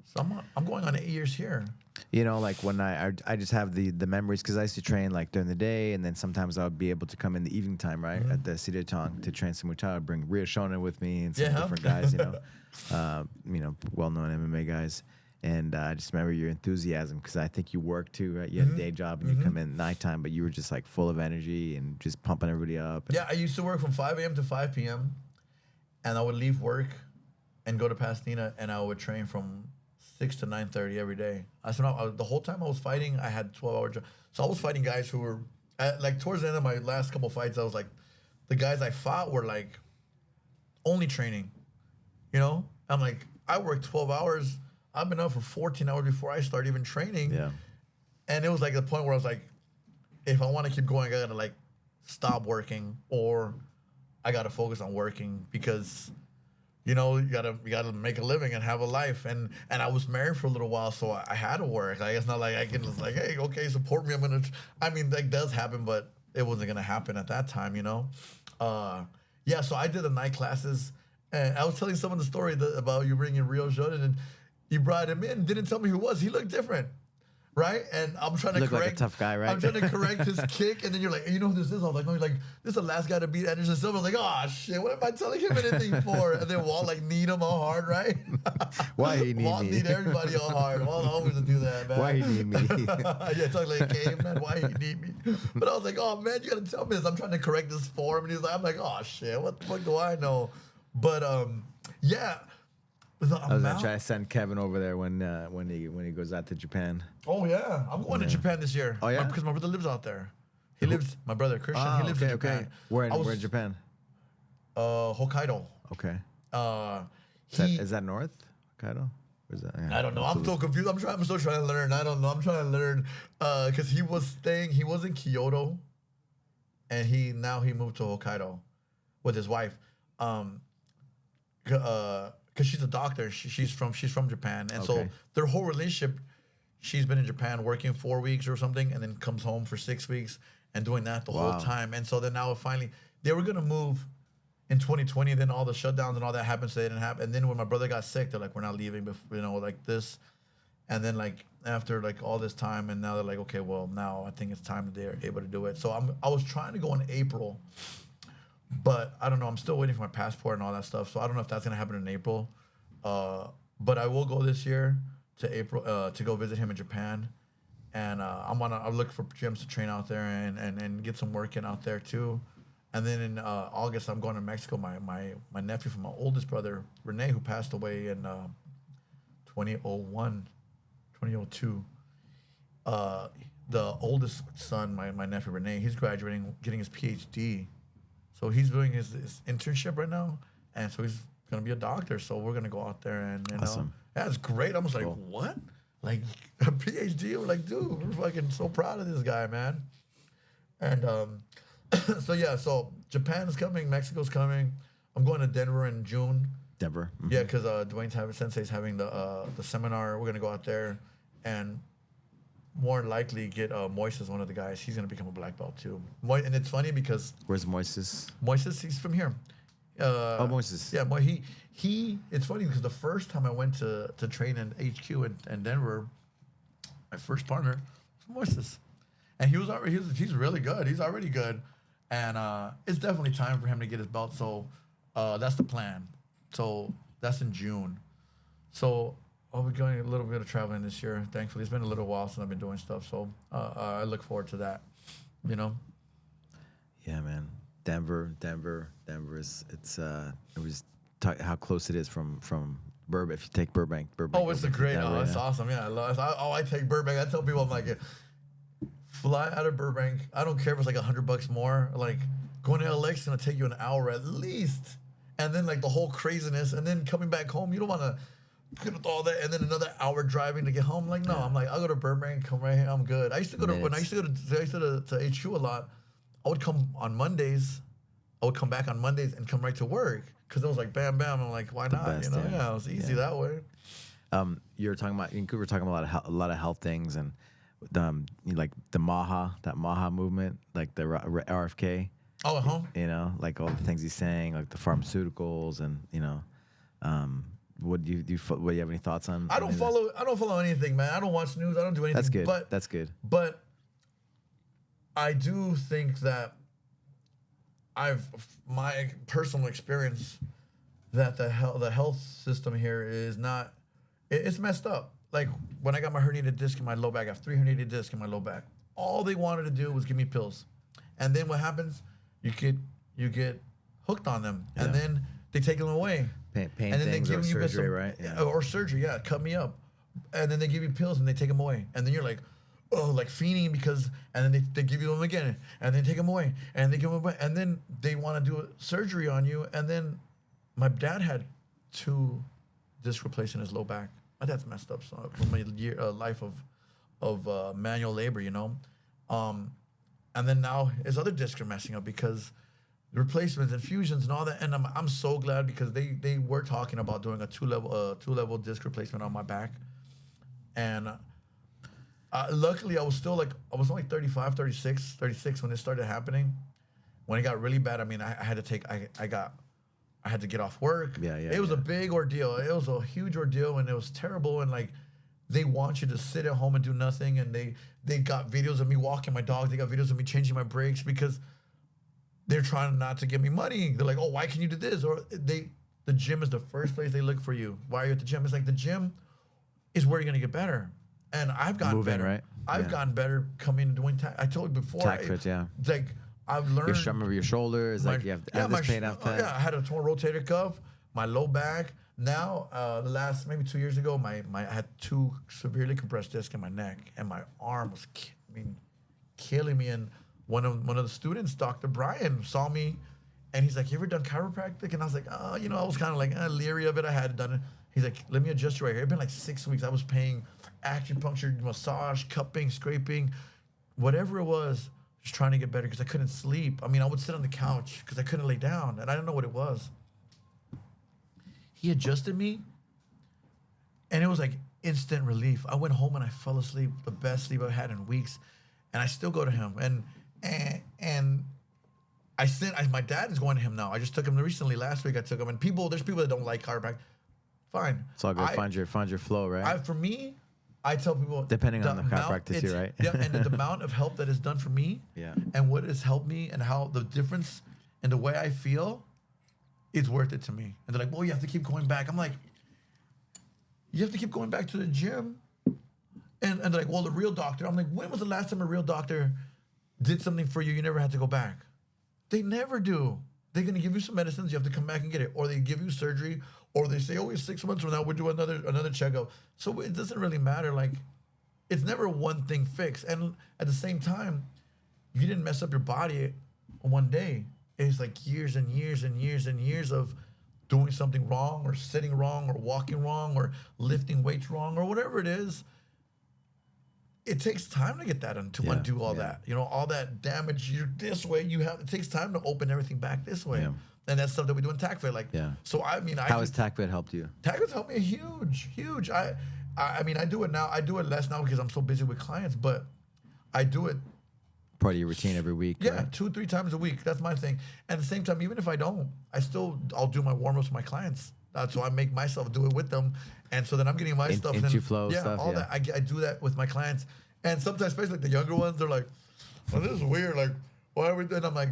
So I'm going on 8 years here. Like when I just have the memories, because I used to train like during the day, and then sometimes I would be able to come in the evening time, right, at the Sityodtong to train some Muay Thai. I'd bring Rio Shonen with me and some different guys, well-known MMA guys. And I just remember your enthusiasm, because I think you work too, right? You had a day job and you come in at nighttime, but you were just like full of energy and just pumping everybody up. Yeah, I used to work from 5 a.m. to 5 p.m. and I would leave work and go to Pasadena, and I would train from 6 to 9:30 every day. The whole time I was fighting, I had 12-hour job. So I was fighting guys who were, like towards the end of my last couple fights, I was like, the guys I fought were like only training, I'm like, I worked 12 hours. I've been up for 14 hours before I start even training. Yeah. And it was like the point where I was like, if I want to keep going, I got to like stop working, or I got to focus on working, because, you got to make a living and have a life. And I was married for a little while, so I had to work. Like, it's not like I can just like, hey, okay, support me. That does happen, but it wasn't going to happen at that time, Yeah, so I did the night classes, and I was telling someone the story about you bringing Rio Shonen, and you brought him in, didn't tell me who it was. He looked different. right? And I'm trying to Look correct. like a tough guy, right? I'm trying to correct his kick, and then you're like, you know who this is? I was like, no, you're like, this is the last guy to beat Anderson Silva. I was like, oh shit, what am I telling him anything for? And then Walt like need him all hard, right? Why he need Walt me? need everybody all hard. Walt always to do that, man. Why he need me? Yeah, talk like a caveman. Why he need me? But I was like, oh man, you gotta tell me this. I'm trying to correct this form, and he's like, I'm like, oh shit, what the fuck do I know? But yeah. I was gonna try to send Kevin over there when he goes out to Japan. Oh yeah, I'm going to Japan this year. Oh yeah, because my brother lives out there. He lives. My brother Christian. He lives in Japan. Where in Japan? Hokkaido. Okay. Is that north Hokkaido? Or is that, yeah. I don't know. I'm so confused. I'm still trying to learn. I don't know. I'm trying to learn because he was in Kyoto, and he moved to Hokkaido with his wife. Because she's a doctor, she's from Japan, and so their whole relationship, she's been in Japan working 4 weeks or something, and then comes home for 6 weeks and doing that the whole time. And so then now finally they were gonna move in 2020, then all the shutdowns and all that happened, so they didn't happen. And then when my brother got sick, they're like, we're not leaving, before, like this. And then like after like all this time, and now they're like, okay, well now I think it's time that they're able to do it. So I was trying to go in April. But I don't know. I'm still waiting for my passport and all that stuff. So I don't know if that's gonna happen in April. But I will go this year to go visit him in Japan, and I'll look for gyms to train out there and get some work in out there too. And then in August I'm going to Mexico. My nephew from my oldest brother Rene, who passed away in 2002. The oldest son, my nephew Rene, he's graduating, getting his PhD. So he's doing his internship right now, and so he's gonna be a doctor. So we're gonna go out there and awesome. That's great. I was like, what? Like a PhD? We're like, dude, we're fucking so proud of this guy, man. And so yeah, so Japan is coming, Mexico's coming. I'm going to Denver in June. Denver. Mm-hmm. Yeah, because Duane's Sensei's having the seminar. We're gonna go out there, and more than likely get Moises, one of the guys. He's gonna become a black belt too. And it's funny because where's Moises? Moises, he's from here. Moises. Yeah, he. It's funny because the first time I went to train in HQ in Denver, my first partner was Moises, and he's really good. He's already good, and it's definitely time for him to get his belt. So that's the plan. So that's in June. So I'll be going a little bit of traveling this year. Thankfully, it's been a little while since I've been doing stuff, so I look forward to that. You know. Yeah, man. Denver is it was how close it is from Burbank. If you take Burbank. Oh, it's it's awesome. Yeah, I take Burbank. I tell people I'm like, fly out of Burbank. I don't care if it's like $100 more. Like going to LX is gonna take you an hour at least, and then like the whole craziness, and then coming back home, you don't want to. Good with all that, and then another hour driving to get home. Like, no, I'm like, I'll go to Burbank, come right here, I'm good. I used to go to HQ a lot. I would come on Mondays. I would come back on Mondays and come right to work because it was like bam, bam. I'm like, why not? Best, it was easy that way. You were talking about a lot of health things and like the Maha movement, like the RFK. Oh, like all the things he's saying, like the pharmaceuticals, and What do you have any thoughts on? I don't follow anything, man. I don't watch news. I don't do anything. That's good. That's good. But I do think that my personal experience that the health system here is not. It's messed up. Like when I got my herniated disc in my low back, I have 3 herniated discs in my low back. All they wanted to do was give me pills, and then what happens? You get hooked on them, and then they take them away. Pain and then they give you surgery, right? Yeah. Or surgery, yeah. Cut me up, and then they give you pills and they take them away, and then you're like, oh, like fiending because, and then they give you them again, and they take them away, and they give them away, and then they want to do surgery on you, and then my dad had 2 disc replaced in his low back. My dad's messed up so from my life of manual labor, and then now his other discs are messing up because. Replacements, infusions, and all that, and I'm so glad because they were talking about doing a two level disc replacement on my back, and luckily I was only 35, 36 when it started happening. When it got really bad, I mean I had to get off work. Yeah. It was a big ordeal. It was a huge ordeal, and it was terrible. And like they want you to sit at home and do nothing. And they got videos of me walking my dog. They got videos of me changing my brakes because they're trying not to give me money. They're like, oh, why can you do this? Or the gym is the first place they look for you. Why are you at the gym? It's like the gym is where you're gonna get better. And I've gotten better. Right? I've gotten better coming and doing I told you before. Fit, Like I've learned. Your shoulders, like you have this pain out there. Yeah, I had a torn rotator cuff, my low back. Now, the last maybe 2 years ago, I had 2 severely compressed discs in my neck, and my arm was, killing me. And one of the students, Dr. Brian, saw me, and he's like, "You ever done chiropractic?" And I was like, "Oh, I was kind of like leery of it. I had done it." He's like, "Let me adjust you right here." It'd been like 6 weeks. I was paying acupuncture, massage, cupping, scraping, whatever it was, just trying to get better because I couldn't sleep. I mean, I would sit on the couch because I couldn't lay down, and I didn't know what it was. He adjusted me, and it was like instant relief. I went home and I fell asleep, the best sleep I've had in weeks, and I still go to him. And my dad is going to him now. I just took him recently. Last week I took him, and there's people that don't like chiropractic. Fine. It's all good. Find your flow, right? For me, I tell people depending on the chiropractor too, right? Yeah, and the amount of help that is done for me, and what has helped me, and how the difference in the way I feel. It's worth it to me. And they're like, well, you have to keep going back. I'm like, you have to keep going back to the gym? And they're like, well, the real doctor. I'm like, when was the last time a real doctor did something for you never had to go back? They never do. They're going to give you some medicines. You have to come back and get it. Or they give you surgery. Or they say, oh, it's 6 months from now, we'll do another checkup. So it doesn't really matter. Like, it's never one thing fixed. And at the same time, you didn't mess up your body on one day. It's like years and years and years and years of doing something wrong or sitting wrong or walking wrong or lifting weights wrong or whatever it is. It takes time to get that to undo all that. All that damage this way. It takes time to open everything back this way. Yeah. And that's stuff that we do in TACFIT. So how has TACFIT helped you? TACFIT's helped me huge. I do it now. I do it less now because I'm so busy with clients, but I do it. Part of your routine every week. Yeah, right? 2-3 times a week. That's my thing. And at the same time, even if I don't, I'll do my warm-ups with my clients. So I make myself do it with them. And so then I'm getting my stuff. Into flow stuff. All that. I do that with my clients. And sometimes, especially like the younger ones, they're like, oh, this is weird. Like, why are we doing? I'm like,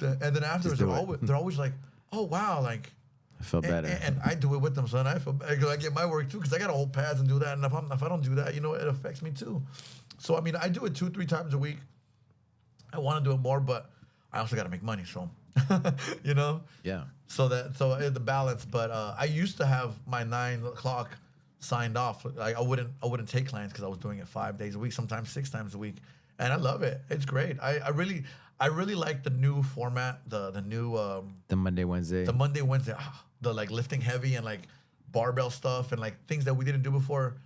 and then afterwards, they're always like, oh, wow. Like, I feel better. And I do it with them. So then I feel better because I get my work too because I got to hold pads and do that. And if I don't do that, it affects me too. So, I do it 2-3 times a week. I want to do it more, but I also got to make money, so Yeah. So the balance. But I used to have my 9 o'clock signed off. I wouldn't take clients because I was doing it 5 days a week, sometimes 6 times a week, and I love it. It's great. I really like the new format. The Monday Wednesday. The Monday Wednesday. The like lifting heavy and like barbell stuff and like things that we didn't do before.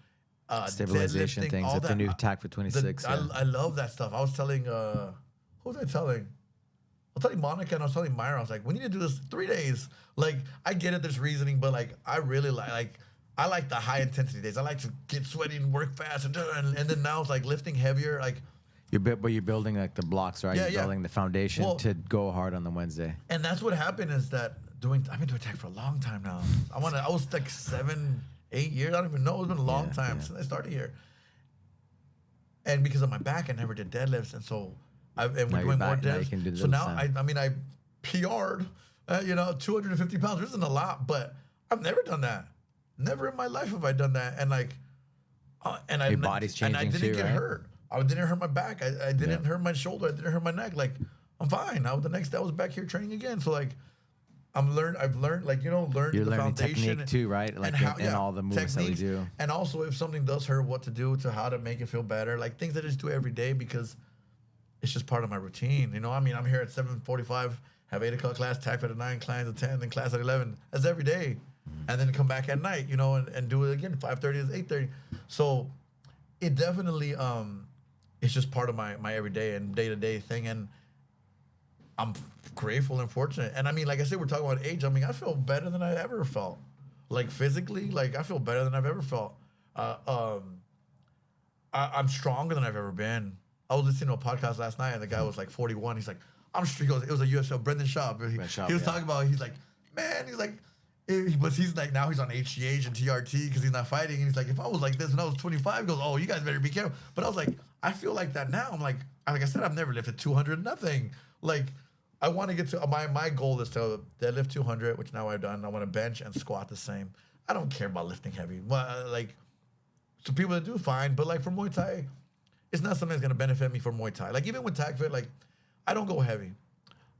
Stabilization things. That's the new TACFIT 26. I love that stuff. I was telling. Who was I telling? I was telling Monica and I was telling Myra. I was like, we need to do this 3 days. Like, I get it. There's reasoning, but like, I really I like the high intensity days. I like to get sweaty and work fast and then now it's like lifting heavier. Like, you're building like the blocks, right? You're building the foundation to go hard on the Wednesday. And that's what happened is that I've been doing tech for a long time now. I was like 7, 8 years. I don't even know. It's been a long time since I started here. And because of my back, I never did deadlifts, and so. We're doing more deadlifts. So now, I PR'd, 250 pounds. This isn't a lot, but I've never done that. Never in my life have I done that. And your body's changing and I didn't get right? hurt. I didn't hurt my back. I didn't hurt my shoulder. I didn't hurt my neck. Like, I'm fine. The next day I was back here training again. So like, I've learned You're the learning foundation technique too, right? Like and all the movements that we do. And also if something does hurt, what to do to how to make it feel better. Like things that I just do every day because it's just part of my routine. I'm here at 7:45, have 8 o'clock class, TACFIT at 9, clients at 10, then class at 11. That's every day. And then come back at night, and do it again, 5:30 to 8:30. So it definitely, it's just part of my everyday and day-to-day thing. And I'm grateful and fortunate. And like I said, we're talking about age. I feel better than I ever felt. Like physically, I feel better than I've ever felt. I'm stronger than I've ever been. I was listening to a podcast last night, and the guy was like 41. He's like, I'm strong. It was a USL, Brendan Schaub. He was talking about, he's like, man, But he's like, now he's on HGH and TRT because he's not fighting. And he's like, if I was like this when I was 25, he goes, oh, you guys better be careful. But I was like, I feel like that now. I'm like I said, I've never lifted 200, nothing. Like, I want to get to, my goal is to deadlift 200, which now I've done. I want to bench and squat the same. I don't care about lifting heavy. Well, like, so people that do, fine. But like for Muay Thai, it's not something that's going to benefit me for Muay Thai. Like, even with Tag Fit, like, I don't go heavy.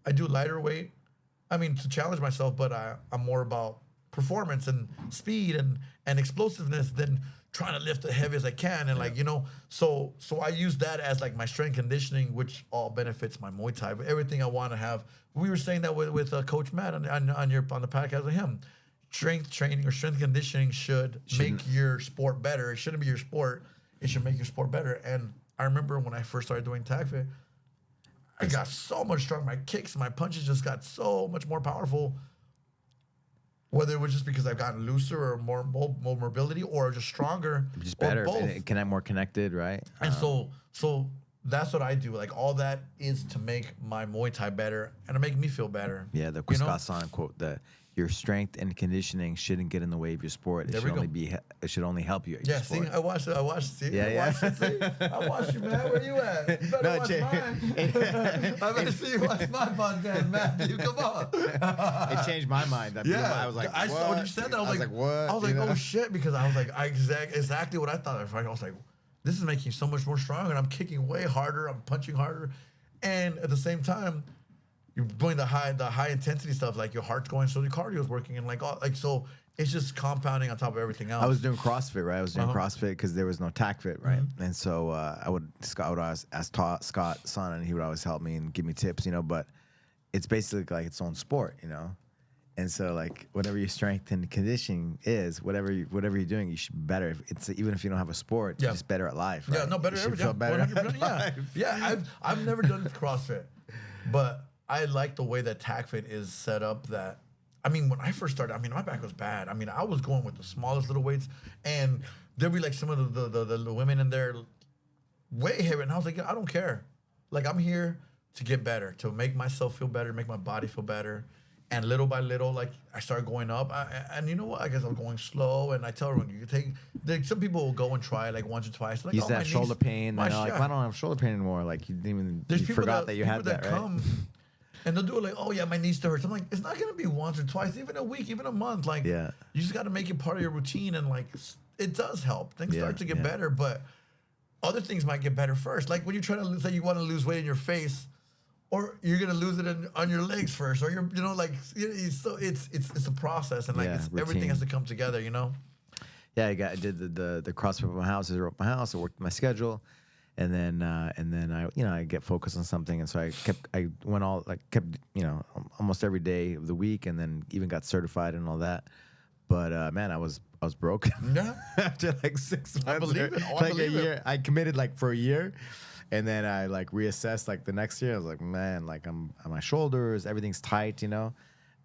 I do lighter weight. I mean, to challenge myself, but I'm more about performance and speed and explosiveness than trying to lift as heavy as I can. And like, you know, so I use that as like my strength conditioning, which all benefits my Muay Thai. But everything I want to have. We were saying that with Coach Matt on the podcast with him. Strength training or strength conditioning should make your sport better. It shouldn't be your sport. It should make your sport better. And I remember when I first started doing Tag Fit, I got so much stronger. My kicks, my punches just got so much more powerful. Whether it was just because I've gotten looser or more mobility or just stronger. Just better. Or both. And more connected, right? And so that's what I do. Like, all that is to make my Muay Thai better and to make me feel better. Yeah, the Kwisasan quote, your strength and conditioning shouldn't get in the way of your sport. It should only help you at your sport. See, I watched it. See, yeah. I watched you, man. Where you at? You better watch mine. I better see you watch my podcast, Matthew. Come on. It changed my mind. I was like, what? When you said that, I was like, what? I was like, oh shit, because I was like, exactly what I thought. I was like, this is making you so much more stronger, and I'm kicking way harder. I'm punching harder, and at the same time, you're doing the high intensity stuff, like your heart's going, so your cardio is working, and so it's just compounding on top of everything else. I was doing CrossFit, right? I was doing CrossFit because there was no Tag Fit, right? And so I would always ask Scott Son, and he would always help me and give me tips, you know. But it's basically like its own sport, you know. And so like whatever your strength and conditioning is, whatever you're doing, you should be better. Even if you don't have a sport, you're just better at life. Right? Yeah, no, better. You should feel better. 100%, yeah. I've never done CrossFit, but I like the way that Tag Fit is set up. That, I mean, when I first started, I mean, my back was bad. I mean, I was going with the smallest little weights, and there'd be like some of the women in there way heavy, and I was like, I don't care. Like, I'm here to get better, to make myself feel better, make my body feel better. And little by little, like, I started going up. And you know what? I guess I'm going slow. And I tell everyone, you can take, some people will go and try like once or twice. Like, you used to have shoulder pain. And like, I don't have shoulder pain anymore. Like, you forgot that you had that, right? Come and they'll do it like, oh yeah, my knees still hurts. I'm like, it's not gonna be once or twice, even a week, even a month. Like, you just got to make it part of your routine, and like, it does help. Things start to get better, but other things might get better first. Like when you're trying to say you want to lose weight in your face, or you're gonna lose it on your legs first, or you're, you know, like, so it's a process, and like everything has to come together, you know. Yeah, I did the CrossFit at my house. I worked my house. I worked my schedule. And then I get focused on something, and so I kept almost every day of the week, and then even got certified and all that. But man, I was broken. Yeah. After like 6 months, I believe it. Like a year. I committed like for a year, and then I like reassessed like the next year. I was like, man, like I'm on my shoulders, everything's tight, you know.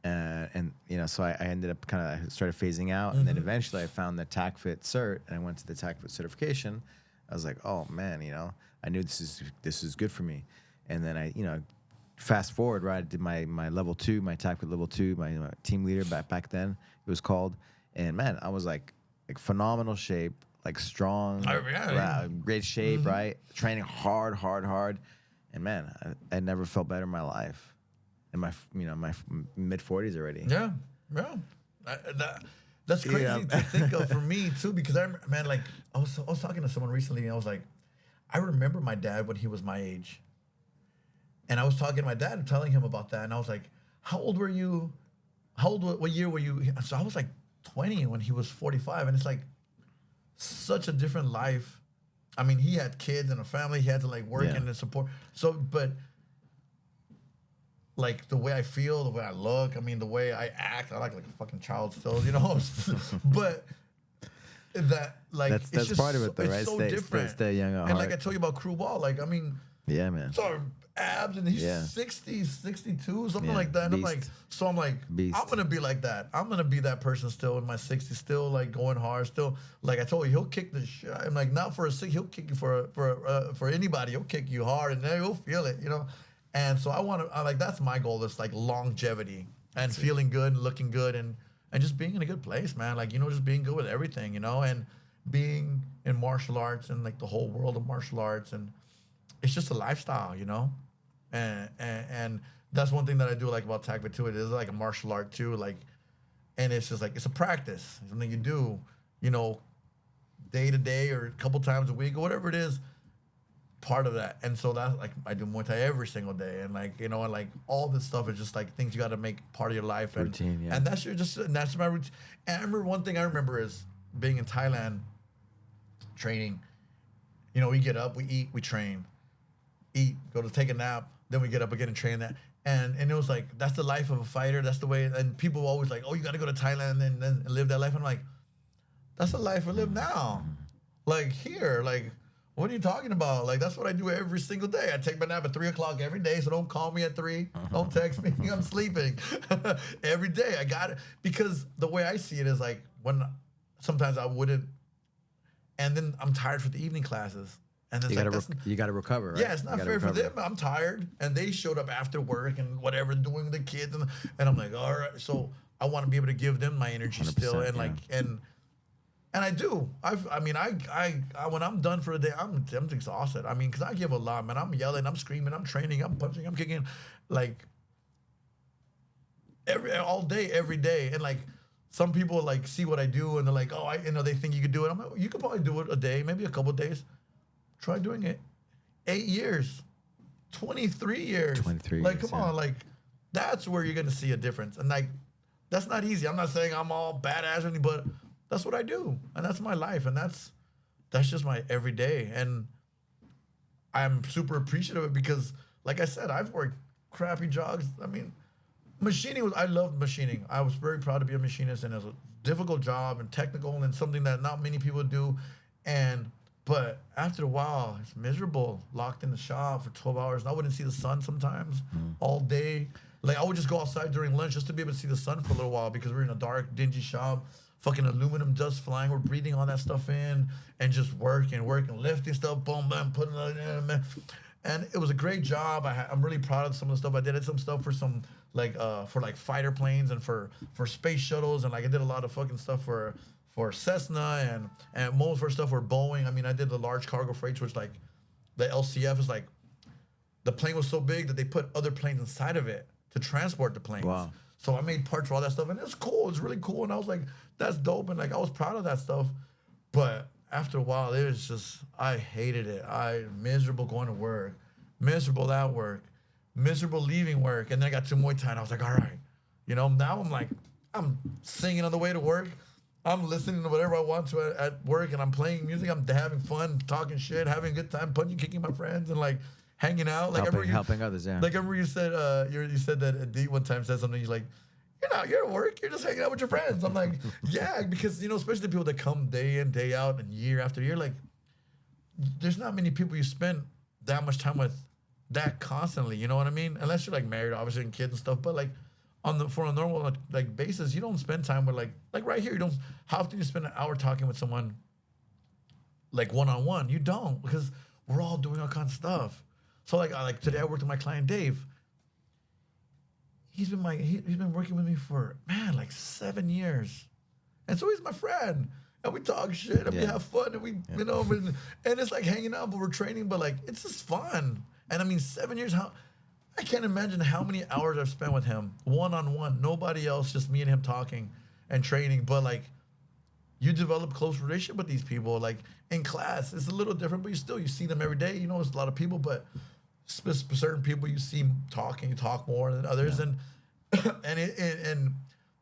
And you know, so I ended up I started phasing out, and then eventually I found the Tag Fit cert, and I went to the Tag Fit certification. I was like, oh man, you know, I knew this is good for me. And then I, you know, fast forward, right? I did my level 2, my Tag Fit level 2, my team leader back then it was called. And man, I was like phenomenal shape, like strong, great shape, right? Training hard. And man, I never felt better in my life. In my mid 40s already. Yeah. That's crazy to think of for me too, because I was talking to someone recently, and I was like, I remember my dad when he was my age, and I was talking to my dad and telling him about that, and I was like, how old were you? What year were you? So I was like 20 when he was 45, and it's like such a different life. I mean, he had kids and a family. He had to like work and support. So, but like the way I feel, the way I look, I mean, the way I act, I like a fucking child still, you know. But that, like, that's just part of it, though, right? It's so different. Stay young at heart. And like I told you about Kru Walter, like, I mean, yeah, man. So abs, and he's 60, 62, something like that. And I'm like, I'm gonna be like that. I'm gonna be that person still in my 60s, still like going hard, still like I told you, he'll kick the shit. I'm like, not for a sick, he'll kick you for anybody. He'll kick you hard, and then you'll feel it, you know. And so I like, that's my goal, is like longevity and feeling good and looking good and and just being in a good place, man. Like, just being good with everything, and being in martial arts and like the whole world of martial arts, and it's just a lifestyle, and that's one thing that I do like about Taekwondo too. It is like a martial art too, like, and it's just like it's a practice, something you do, day to day or a couple times a week or whatever it is. Part of that, and so that's like I do Muay Thai every single day, and like and like all this stuff is just like things you got to make part of your life, and routine, yeah. And that's my routine. And I remember one thing I remember is being in Thailand, training. We get up, we eat, we train, eat, go to take a nap, then we get up again and train that, and it was like that's the life of a fighter. That's the way, and people always like, oh, you got to go to Thailand and live that life. I'm like, that's the life I live now, like here, like. What are you talking about? Like, that's what I do every single day. I take my nap at 3 o'clock every day, so don't call me at 3. Don't text me. I'm sleeping. Every day. I got it. Because the way I see it is like when sometimes I wouldn't, and then I'm tired for the evening classes. And it's you got to recover, right? Yeah, it's not fair for them. I'm tired. And they showed up after work and whatever, doing the kids. And I'm like, all right. So I want to be able to give them my energy still. And like, and I do. When I'm done for the day, I'm exhausted. I mean, because I give a lot, man. I'm yelling, I'm screaming, I'm training, I'm punching, I'm kicking, like all day, every day. And like some people like see what I do and they're like, oh, they think you could do it. I'm like, you could probably do it a day, maybe a couple of days. Try doing it. 8 years, 23 years. 23 like, years, come on, like that's where you're gonna see a difference. And like that's not easy. I'm not saying I'm all badass or anything, but that's what I do, and that's my life, and that's just my everyday, and I'm super appreciative of it because, like I said, I've worked crappy jobs. I mean, I loved machining. I was very proud to be a machinist, and it was a difficult job and technical and something that not many people do, but after a while, it's miserable, locked in the shop for 12 hours, and I wouldn't see the sun sometimes all day. Like, I would just go outside during lunch just to be able to see the sun for a little while because we're in a dark, dingy shop. Fucking aluminum dust flying. We're breathing all that stuff in and just working, lifting stuff, boom, boom, putting it in. And it was a great job. I'm really proud of some of the stuff I did. I did some stuff for some for fighter planes and for space shuttles, and like I did a lot of fucking stuff for Cessna and most of our stuff for Boeing. I mean, I did the large cargo freights, which like the LCF is like the plane was so big that they put other planes inside of it to transport the planes. Wow. So I made parts for all that stuff, and it's cool. It's really cool, and I was like, that's dope, and like I was proud of that stuff. But after a while, it was just I hated it. Miserable going to work, miserable at work, miserable leaving work, and then I got to Muay Thai, and I was like, all right, now I'm singing on the way to work. I'm listening to whatever I want to at work, and I'm playing music. I'm having fun, talking shit, having a good time, punching, kicking my friends, and like hanging out, like helping others. Yeah. Like I remember you said you said that D one time said something. He's like, you're at work. You're just hanging out with your friends. I'm like, yeah, because especially the people that come day in, day out, and year after year. Like, there's not many people you spend that much time with that constantly. You know what I mean? Unless you're like married, obviously, and kids and stuff. But like for a normal like basis, you don't spend time with like right here. You don't. How often you spend an hour talking with someone like one-on-one? You don't, because we're all doing all kinds of stuff. So like today I worked with my client Dave. He's been working with me for like 7 years, and so he's my friend, and we talk shit and we have fun and we and it's like hanging out, but we're training, but like it's just fun. And I mean 7 years, I can't imagine how many hours I've spent with him one-on-one, nobody else, just me and him talking and training. But like you develop close relationship with these people. Like in class, it's a little different, but you see them every day. It's a lot of people, but certain people you see talking, you talk more than others, and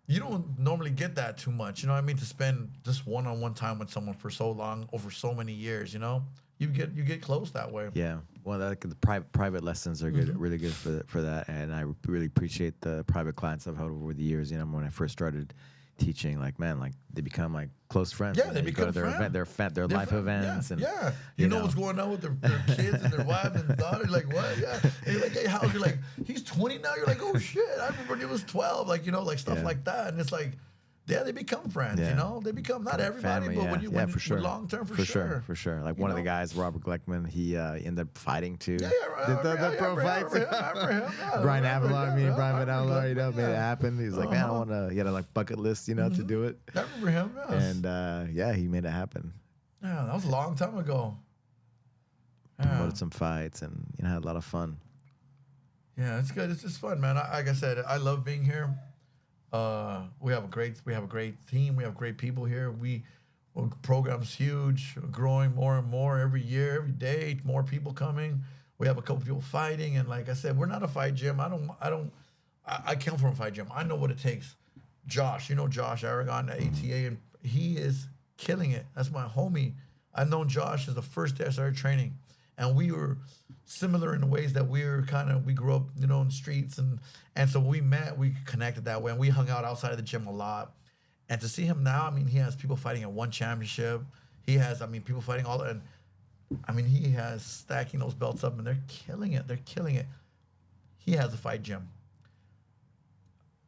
you don't normally get that too much. You know what I mean? To spend just one-on-one time with someone for so long, over so many years. You get close that way. Yeah. Well, the private lessons are good, really good for that, and I really appreciate the private clients I've had over the years. When I first started teaching, like, man, like they become like close friends. Yeah, they become their friends. Their life events, and you know what's going on with their kids and their wife and daughter. Like, what? Yeah, and you're like, hey, how? You're like, he's 20 now. You're like, oh shit, I remember when he was 12. Like, like stuff like that. And it's like, Yeah, they become friends. Yeah. You know, they become not everybody, Family, but yeah. when you Yeah, for sure. long term, for For sure. sure. Like You one of the know? guys, Robert Gleckman, he ended up fighting too. Yeah, The pro fights. I remember him. Yeah, Brian I remember Avalon, him, me and yeah, Brian I Van remember Avalon, Gleckman, made it yeah. happen. He was like, man, I want to, he had a like bucket list, to do it. I remember him. Yes. And yeah, he made it happen. Yeah, that was a long time ago. Yeah. Promoted some fights and had a lot of fun. Yeah, it's good. It's just fun, man. Like I said, I love being here. We have a great team. We have great people here. Well, program's huge, growing more and more every year, every day. More people coming. We have a couple people fighting, and like I said, we're not a fight gym. I come from a fight gym. I know what it takes. Josh, Josh Aragon at ATA, and he is killing it. That's my homie. I've known Josh since the first day I started training, and we were similar in the ways that we grew up, in the streets, and so we met, we connected that way, and we hung out outside of the gym a lot. And to see him now, I mean, he has people fighting at one championship. He has, people fighting all, and he has stacking those belts up, and they're killing it. They're killing it. He has a fight gym.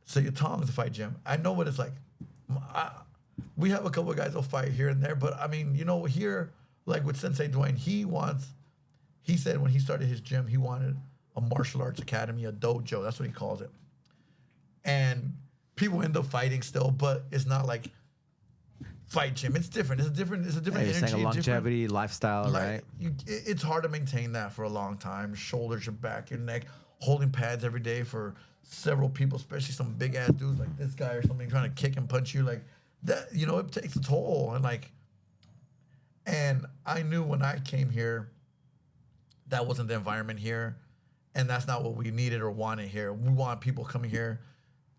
Sityodtong is a fight gym. I know what it's like. We have a couple of guys that'll fight here and there, but here, like with Sensei Duane, he said when he started his gym, he wanted a martial arts academy, a dojo. That's what he calls it. And people end up fighting still, but it's not like fight gym. It's different. It's a different It's energy. like a longevity, lifestyle, right? It's hard to maintain that for a long time. Shoulders, your back, your neck, holding pads every day for several people, especially some big ass dudes like this guy or something trying to kick and punch you like that. It takes a toll. And I knew when I came here, that wasn't the environment here, and that's not what we needed or wanted here. We want people coming here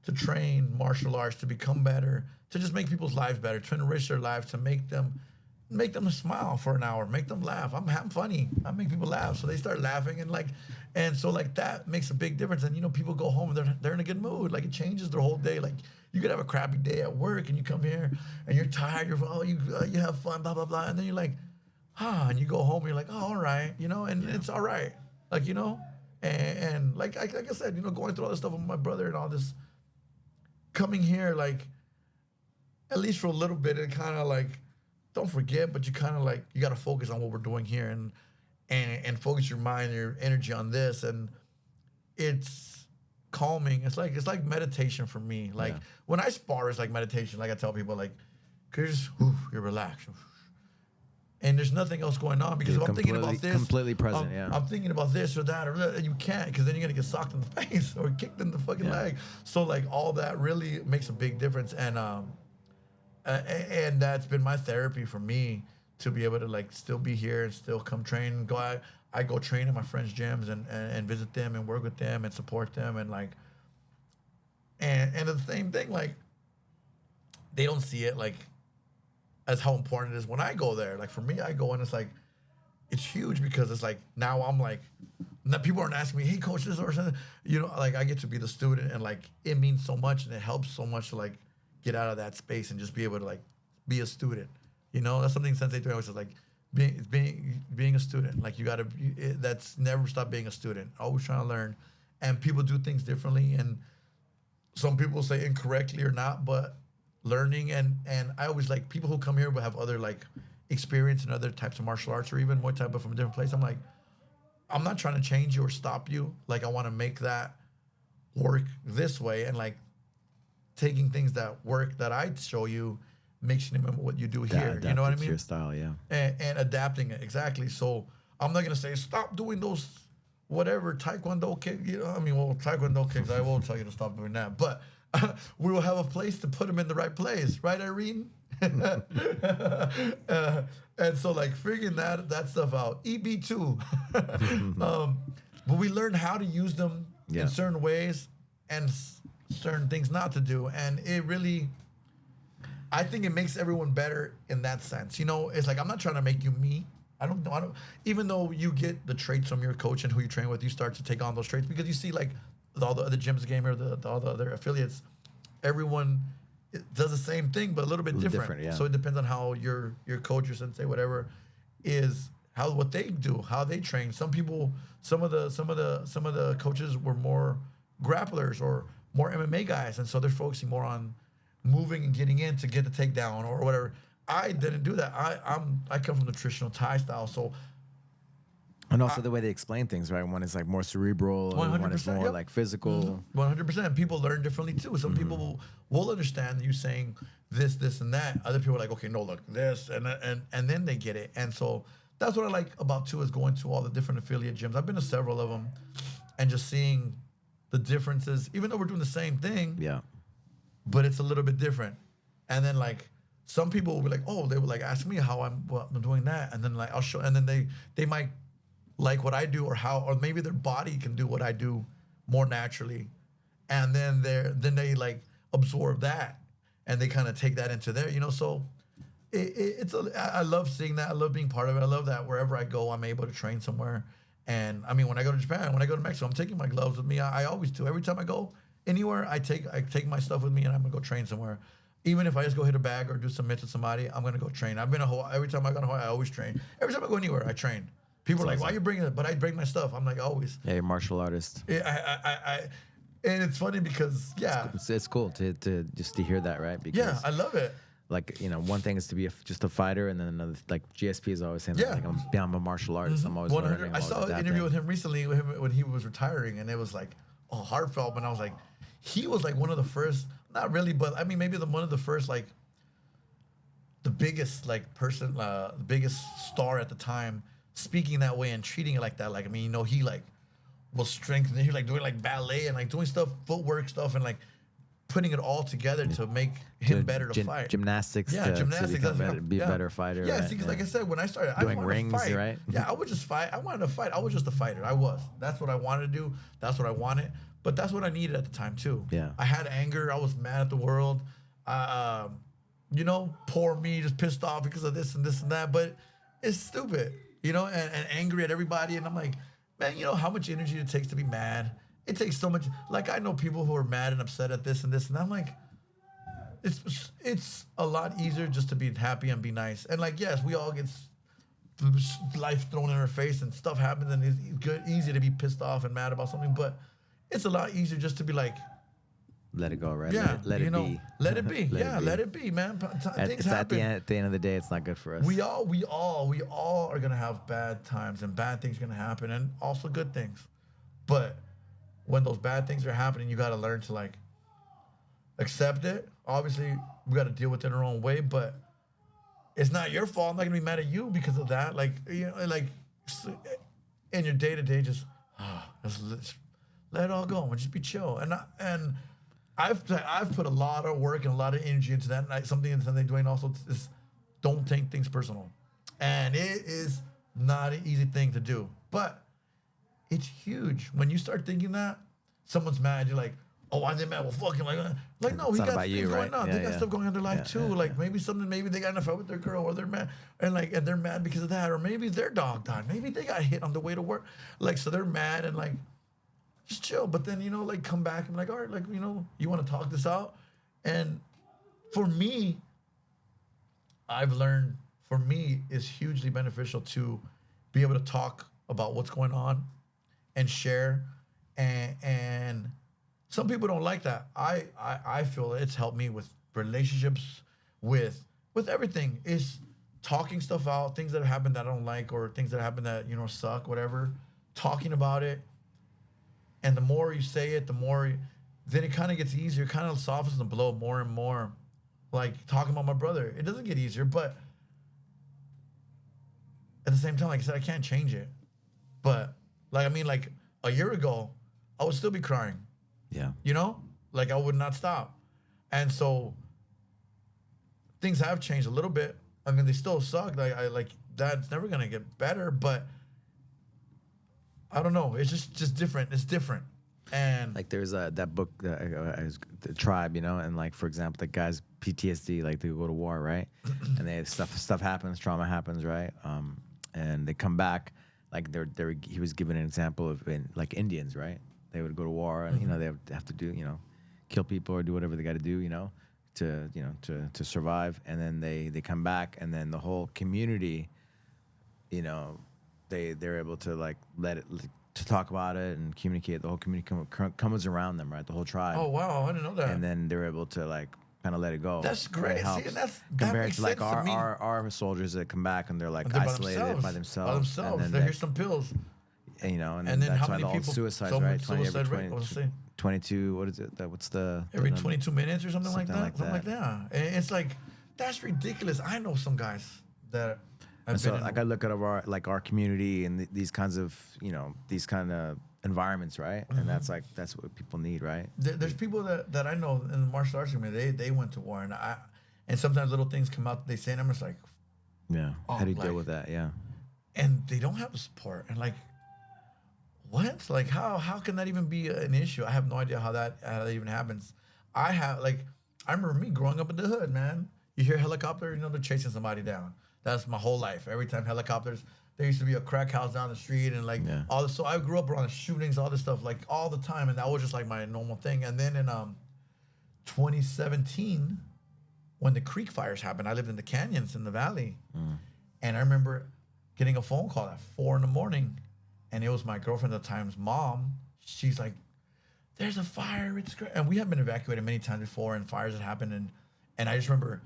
to train martial arts, to become better, to just make people's lives better, to enrich their lives, to make them smile for an hour, make them laugh. I'm funny. I make people laugh, so they start laughing, and so that makes a big difference. And people go home and they're in a good mood. Like it changes their whole day. Like you could have a crappy day at work, and you come here and you're tired. You have fun, blah blah blah, and then you're like, and you go home and you're like, oh, all right, and it's all right, and like I said, going through all this stuff with my brother and all this, coming here, like, at least for a little bit, it kind of like, don't forget, but you kind of like, you got to focus on what we're doing here and focus your mind, your energy on this, and it's calming. It's like meditation for me. Like when I spar, it's like meditation. Like I tell people, like, cause you're relaxed. And there's nothing else going on because if I'm thinking about this, completely present. I'm thinking about this or that, and you can't because then you're gonna get socked in the face or kicked in the fucking leg. So like all that really makes a big difference, and that's been my therapy for me to be able to like still be here and still come train and go out. I go train at my friends' gyms and visit them and work with them and support them and like, and the same thing, like they don't see it like as how important it is when I go there. Like for me, I go and it's like, it's huge because it's like, now I'm like, now people aren't asking me, hey coach, this or something, like I get to be the student and like, it means so much and it helps so much to like get out of that space and just be able to like be a student. That's something Sensei Duane always says, like being a student. Like you gotta, that's never stop being a student, always trying to learn. And people do things differently and some people say incorrectly or not, but learning and I always like people who come here but have other like experience in other types of martial arts or even Muay Thai but from a different place. I'm like, I'm not trying to change you or stop you. Like I want to make that work this way and like taking things that work that I show you, mixing them in what you do here. You know what I mean? Your style, yeah. And adapting it exactly. So I'm not gonna say stop doing those whatever taekwondo kick. Taekwondo kicks. I won't tell you to stop doing that, but we will have a place to put them in the right place, right, Irene? And so, like, figuring that stuff out. EB2. But we learn how to use them in certain ways and certain things not to do. And it really, I think it makes everyone better in that sense. It's like, I'm not trying to make you me. I don't, even though you get the traits from your coach and who you train with, you start to take on those traits because you see, like, all the other gyms game or all the other affiliates, everyone does the same thing but a little bit different. So it depends on how your coach or sensei whatever is, what they do, how they train. Some people, some of the coaches were more grapplers or more MMA guys, and so they're focusing more on moving and getting in to get the takedown or whatever. I didn't do that. I come from the traditional Thai style, so And also the way they explain things, right? One is like more cerebral, and one is 100%, more yep. like physical. 100%. People learn differently too. Some people will understand you saying this, and that. Other people are like, okay, no, look, this, and then they get it. And so that's what I like about too, is going to all the different affiliate gyms. I've been to several of them, and just seeing the differences. Even though we're doing the same thing, Yeah. but it's a little bit different. And then like some people will be like, oh, they would like ask me how I'm doing that, and then like I'll show, and then they might like what I do, or maybe their body can do what I do more naturally, and then they like absorb that, and they kind of take that into their, so I love seeing that. I love being part of it. I love that wherever I go, I'm able to train somewhere. And I mean, when I go to Japan, when I go to Mexico, I'm taking my gloves with me. I always do. Every time I go anywhere, I take my stuff with me, and I'm gonna go train somewhere. Even if I just go hit a bag or do some mitts with somebody, I'm gonna go train. I've been to Hawaii. Every time I go to Hawaii, I always train. Every time I go anywhere, I train. People are like, why are you bringing it? But I bring my stuff. I'm like, always. Yeah, you're a martial artist. And it's funny because, It's cool to just to hear that, right? Because yeah, I love it. like, one thing is to be just a fighter, and then another, like GSP is always saying, Yeah. like, I'm a martial artist. I'm always 100. learning. I I'm saw always an interview with adapting. him recently when he was retiring, and it was like heartfelt. And I was like, he was like one of the first, not really, but I mean maybe one of the first, like the biggest like person, the biggest star at the time, speaking that way and treating it like that. Like, I mean, he like was strengthening, he like doing like ballet and like doing stuff, footwork stuff, and like putting it all together to make him better to fight. Gymnastics. Yeah, to gymnastics. become That's better, be a better fighter. Yeah, right? see, 'cause like I said, when I started, Doing I wanted rings, to fight. right? Yeah, I would just fight. I wanted to fight. I was just a fighter. I was. That's what I wanted to do. That's what I wanted. But that's what I needed at the time too. Yeah. I had anger. I was mad at the world. Poor me, just pissed off because of this and this and that. But it's stupid, and angry at everybody. And I'm like, man, how much energy it takes to be mad? It takes so much. Like, I know people who are mad and upset at this and this, and I'm like, it's a lot easier just to be happy and be nice. And like, yes, we all get life thrown in our face and stuff happens, and it's easy to be pissed off and mad about something, but it's a lot easier just to be like, let it go, right? yeah, let it be. Let it be. Let it be. Let it be, man. Things At happen. the end of the day, it's not good for us. We all are gonna have bad times, and bad things are gonna happen, and also good things. But when those bad things are happening, you gotta learn to like accept it. Obviously, we gotta deal with it in our own way, but it's not your fault. I'm not gonna be mad at you because of that. Like, like in your day to day, just let it all go and just be chill. And I've put a lot of work and a lot of energy into that. And something Duane also is, don't take things personal. And it is not an easy thing to do, but it's huge. When you start thinking that someone's mad, you're like, oh, why are they mad? Well, fucking like no, It's he not got about things you, going right? on. Yeah, They got yeah. stuff going on in their life Yeah, too. yeah, Like maybe they got in a fight with their girl, or they're mad, and they're mad because of that, or maybe their dog died. Maybe they got hit on the way to work. Like, so they're mad and like, just chill. But then, like, come back and be like, all right, like, you want to talk this out? And for me, I've learned, for me, it's hugely beneficial to be able to talk about what's going on and share. And some people don't like that. I feel it's helped me with relationships, with everything. Is talking stuff out, things that happen that I don't like, or things that happen that, suck, whatever. Talking about it. And the more you say it, the more, then it kind of gets easier. It kind of softens the blow more and more. Like talking about my brother, it doesn't get easier, but at the same time, like I said, I can't change it. But like, I mean, like a year ago, I would still be crying. Yeah. Like I would not stop. And so things have changed a little bit. I mean, they still suck. Like that's never gonna get better, but I don't know. It's just different. It's different. And Like there's that book, the Tribe, and like, for example, the guys PTSD, like they go to war, right? And they stuff happens, trauma happens, right? And they come back, like he was given an example of like Indians, right? They would go to war, and they have to do, kill people or do whatever they got to do, to survive. And then they come back, and then the whole community, they're able to like let it, to talk about it and communicate. The whole community comes around them, right? The whole tribe. oh wow, I didn't know that. And then they're able to like kind of let it go. That's It great. See, helps. and that compared makes to like sense to me. our soldiers that come back and they're like They're isolated by themselves. By And themselves. then Here's some pills. and, you know, and, And then that's how why many all the people? suicides, so right? much suicide rate. What's the 22. What is it? What's the every number? 22 minutes or something like Something that? like Something like that. that. And it's like that's ridiculous. I know some guys that have And so, been in like, I look at our community and these kinds of, you know, these kind of environments, right? And that's what people need, right? there's people that I know in the martial arts community. They went to war, and sometimes little things come out that they say, and I'm just like, Yeah. Oh, How do you like- deal with that? Yeah. and they don't have the support, and like, what? Like, how can that even be an issue? I have no idea how that even happens. I remember me growing up in the hood, man. You hear helicopter, you know they're chasing somebody down. That's my whole life. Every time helicopters, there used to be a crack house down the street, and like Yeah. all this. So I grew up around shootings, all this stuff, like all the time, and that was just like my normal thing. And then in 2017, when the creek fires happened, I lived in the canyons in the valley, and I remember getting a phone call at 4 a.m, and it was my girlfriend at the time's mom. She's like, "There's a fire. It's great." And we have been evacuated many times before, and fires had happened, and I just remember,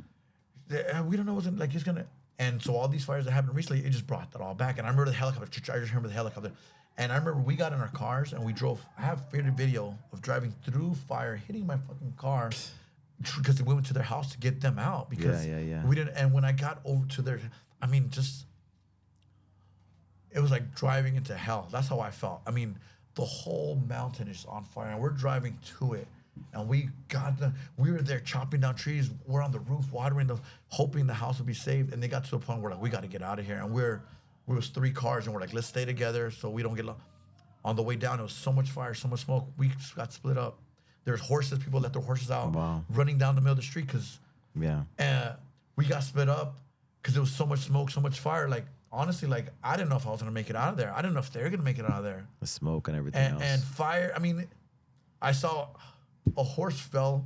we don't know what's like it's gonna. And so all these fires that happened recently, it just brought that all back. And I remember the helicopter. I just remember the helicopter. And I remember we got in our cars and we drove. I have a video of driving through fire, hitting my fucking car, because we went to their house to get them out. Because Yeah. we didn't. And when I got over to their, I mean, just it was like driving into hell. That's how I felt. I mean, the whole mountain is on fire, and we're driving to it. And we were there chopping down trees. We're on the roof watering hoping the house would be saved. And they got to the point where like, we got to get out of here. And we was 3 cars, and we're like, let's stay together so we don't get lost. On the way down, it was so much fire, so much smoke. We got split up. There's horses. People let their horses out, Wow. running down the middle of the street because we got split up because there was so much smoke, so much fire. Like, honestly, like, I didn't know if I was going to make it out of there. I didn't know if they were going to make it out of there. The smoke and everything else. And fire, I mean, I saw a horse fell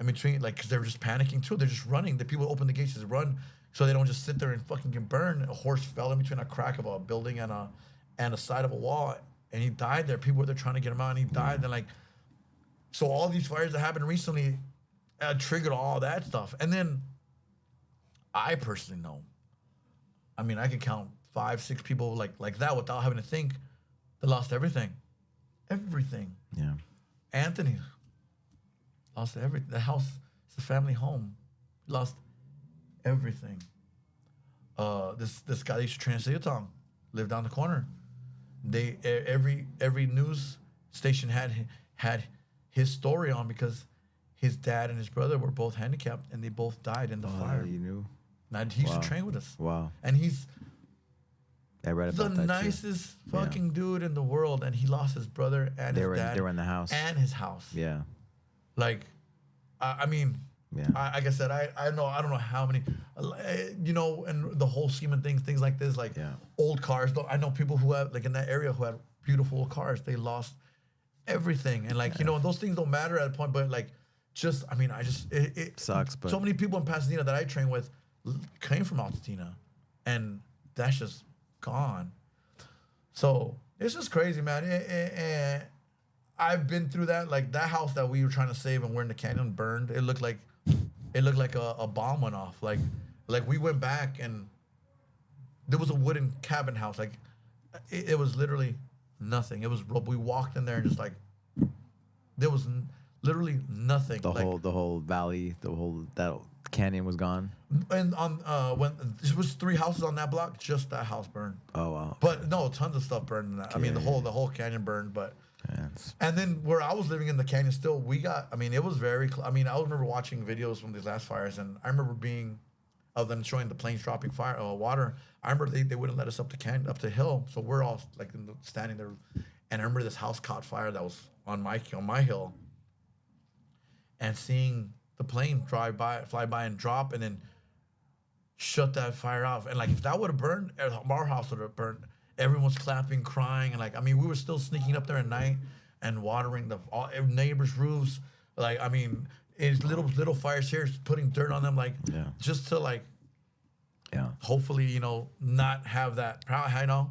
in between, like, because they were just panicking too. They're just running. The people open the gates to run so they don't just sit there and fucking get burned. A horse fell in between a crack of a building and a side of a wall, and he died there. People were there trying to get him out, and he died. And like, so all these fires that happened recently triggered all that stuff. And then I personally know, I mean, I could count 5, 6 people like that without having to think that lost everything. Everything. Yeah. Anthony lost everything. The house is a family home. He lost everything. This guy that used to train in Sityodtong lived down the corner. Every news station had his story on because his dad and his brother were both handicapped and they both died in the fire. You knew? And he used to train with us. Wow. And he's I read the about that nicest fucking dude in the world, and he lost his brother and his dad. They were in the house. And his house. Yeah. Like, I mean, Yeah. like I said, I don't know how many, you know, and the whole scheme of things like this, like old cars. I know people who have, like in that area, who had beautiful cars. They lost everything, and like you know, those things don't matter at a point. But like, just I mean, it sucks. But so many people in Pasadena that I train with came from Altadena, and that's just gone. So it's just crazy, man. I've been through that. Like that house that we were trying to save and we're in the canyon burned. It looked like a bomb went off. Like we went back and there was a wooden cabin house. Like it was literally nothing. It was we walked in there and just like there was literally nothing. The whole valley, that canyon was gone. And when there was 3 houses on that block, just that house burned. Oh wow. But no, tons of stuff burned in that. I mean the whole canyon burned, but. And then where I was living in the canyon still, it was very, I remember watching videos from these last fires, and I remember of them showing the planes dropping water. I remember they wouldn't let us up the hill, so we're all like standing there, and I remember this house caught fire that was on my hill, and seeing the plane fly by and drop, and then shut that fire off. And like if that would have burned, our house would have burned. Everyone's clapping, crying, and we were still sneaking up there at night and watering all neighbors' roofs. Like, I mean, it's little fires here, putting dirt on them, just to hopefully, not have that. I know.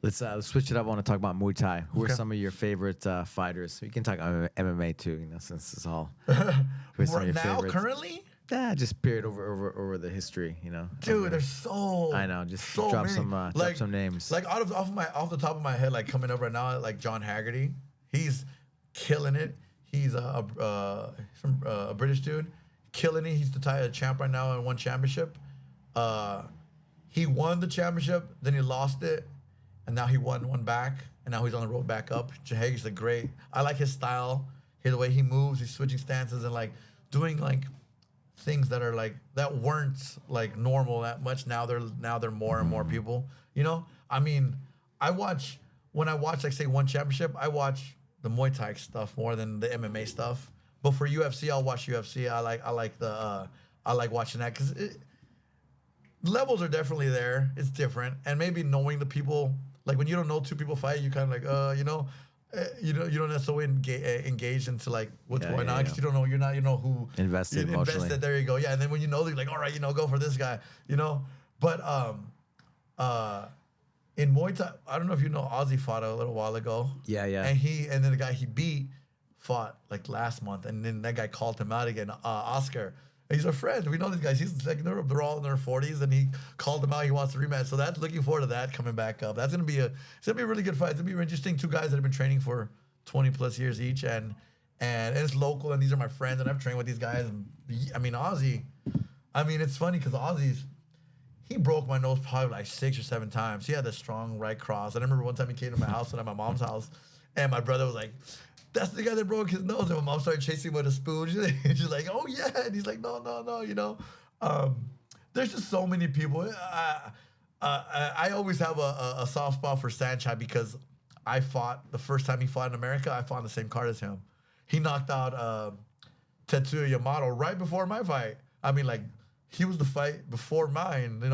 Let's switch it up. I want to talk about Muay Thai. Who are Okay. some of your favorite fighters? We can talk MMA too, since it's all. Who are some of Right your now, favorites? currently, Yeah, just period over the history, dude, there's so. I know. Just so drop many. drop some names. Like off the top of my head, like coming up right now, like John Haggerty, he's killing it. He's from a British dude, killing it. He's the champ right now and won championship. He won the championship, then he lost it, and now he won one back, and now he's on the road back up. Jaheg's a great. I like his style, the way he moves. He's switching stances and like doing like things that are like that weren't like normal that much. Now they're more and more people. I mean, when I watch like say one championship, I watch the Muay Thai stuff more than the MMA stuff. But for UFC, I'll watch UFC. I like watching that because levels are definitely there. It's different, and maybe knowing the people, like when you don't know two people fight, you kind of like you don't necessarily engage into like what's going on because you don't know who Invested emotionally. There you go. Yeah, and then when you know, they're like, all right, go for this guy. But in Muay Thai, I don't know if you know, Ozzy fought a little while ago. Yeah. And then the guy he beat fought like last month, and then that guy called him out again, Oscar. He's a friend. We know these guys. He's like they're all in their 40s, and he called him out. He wants to rematch. So that's looking forward to that coming back up. It's gonna be a really good fight. It's gonna be interesting. Two guys that have been training for 20 plus years each, and it's local, and these are my friends, and I've trained with these guys. And I mean, Ozzy. I mean, it's funny because he broke my nose probably like 6 or 7 times. He had a strong right cross. I remember one time he came to my house and at my mom's house, and my brother was like, "That's the guy that broke his nose." And my mom started chasing him with a spoon. She's like, "Oh yeah," and he's like, "No." There's just so many people. I always have a soft spot for Sanchai because the first time he fought in America, I fought on the same card as him. He knocked out Tetsuya Yamato right before my fight. I mean, like, he was the fight before mine, there's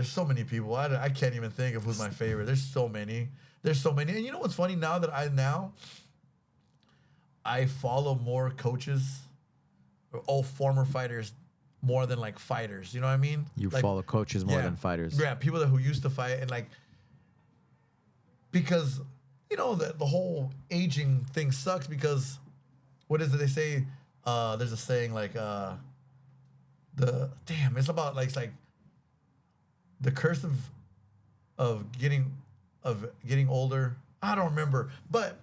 so many people. I can't even think of who's my favorite. There's so many. And you know what's funny now that I follow more coaches, or former fighters, more than like fighters. You know what I mean? You like, follow coaches more than fighters. Yeah, people who used to fight and like because the whole aging thing sucks because what is it they say? There's a saying like it's about like the curse of getting older. I don't remember, but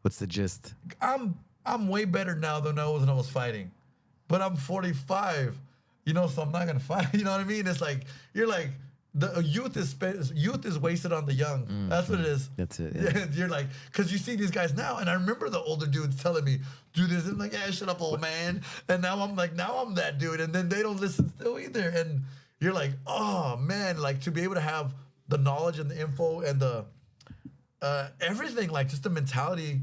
What's the gist? I'm way better now than I was when I was fighting, but I'm 45, so I'm not gonna fight. You know what I mean? It's like you're like the youth is wasted on the young. That's what it is. That's it. Yeah. You're like, because you see these guys now, and I remember the older dudes telling me, do this, and I'm like, yeah, shut up, old man. And now I'm that dude, and then they don't listen still either. And you're like, oh man, like to be able to have the knowledge and the info and the everything, like just the mentality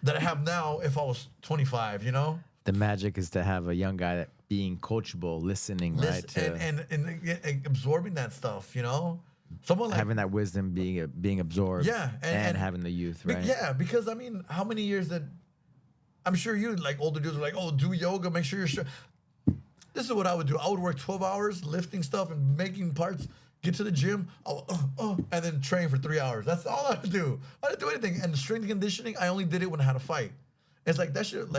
that I have now if I was 25, The magic is to have a young guy that being coachable, listening, right? And absorbing that stuff, Someone like having that wisdom being absorbed, yeah, and having the youth, right? Yeah, because I mean, how many years I'm sure you like older dudes are like, oh, do yoga, make sure you're sure. This is what I would do. I would work 12 hours lifting stuff and making parts. Get to the gym, and then train for 3 hours. That's all I would do. I didn't do anything. And the strength and conditioning, I only did it when I had a fight. It's like that should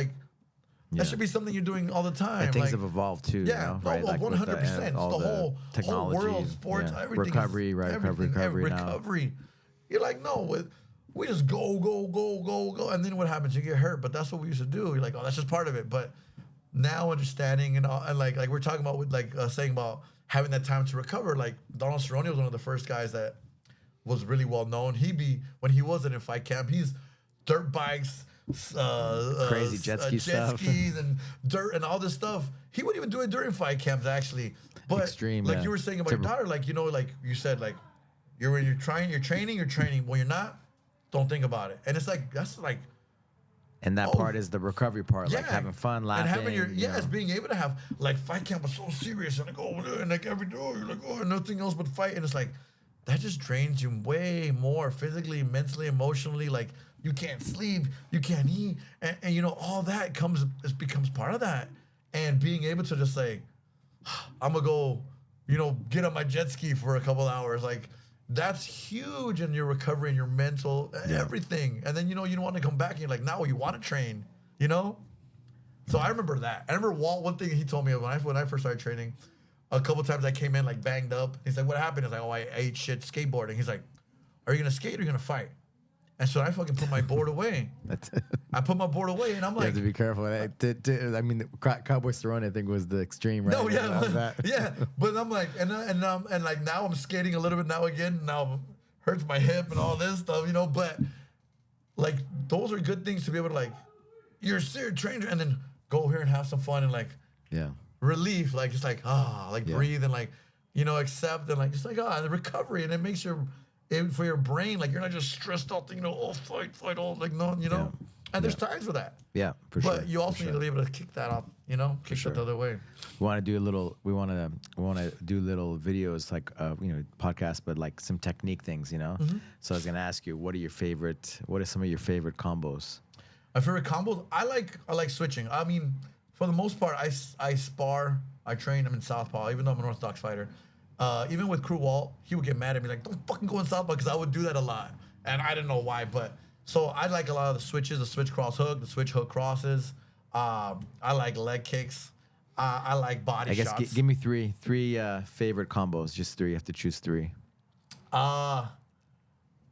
be something you're doing all the time. And things have evolved too. Yeah, right? Well, 100%. All the technology, whole world, sports, everything. Recovery now. Recovery. You're like, no, we just go, and then what happens? You get hurt. But that's what we used to do. You're like, oh, that's just part of it. But now understanding and like we're talking about with saying about having that time to recover. Like Donald Cerrone was one of the first guys that was really well known. When he wasn't in fight camp, he's dirt bikes, crazy jet skis and dirt and all this stuff. He wouldn't even do it during fight camps actually. But extreme, like you were saying about your daughter, like like you said, like you're training. When you're not, don't think about it. And it's like that's like. And that part is the recovery part, like having fun, laughing. And having being able to have, like, fight camp was so serious. And like, and like every day, you're like, nothing else but fight. And it's like, that just drains you way more physically, mentally, emotionally. Like, you can't sleep, you can't eat. And all that becomes part of that. And being able to just say, I'm going to go, get on my jet ski for a couple hours. Like, that's huge in your recovery and your mental, everything. And then, you don't want to come back and you're like, now you want to train, So I remember that. I remember Walt, one thing he told me when I first started training, a couple times I came in like banged up. He's like, what happened? He's like, oh, I ate shit skateboarding. He's like, are you going to skate or are you going to fight? And so I fucking put my board away. I put my board away, and I'm like, you have to be careful. I mean, Cowboys Throwing, I think, was the extreme, right? No, yeah, yeah. But I'm like, and like now I'm skating a little bit now again. Now hurts my hip and all this stuff, But like those are good things to be able to like, you're a serious trainer, and then go here and have some fun and like, relief, like just like breathe and like, accept and like just like the recovery, and it makes for your brain, like you're not just stressed out thinking, fight, like no, And there's times for that. Yeah, for sure. But you also need to be able to kick that up, kick that the other way. We want to do little videos like podcasts, but like some technique things, Mm-hmm. So I was gonna ask you, what are some of your favorite combos? My favorite combos, I like switching. I mean, for the most part, I spar, I train. I'm in southpaw, even though I'm an orthodox fighter. Even with Kru Walt, he would get mad at me like, don't fucking go in southpaw, because I would do that a lot. And I didn't know why, but so I like a lot of the switches, the switch cross hook, the switch hook crosses. I like leg kicks. I like body shots. I guess give me three favorite combos, just three. You have to choose three. Like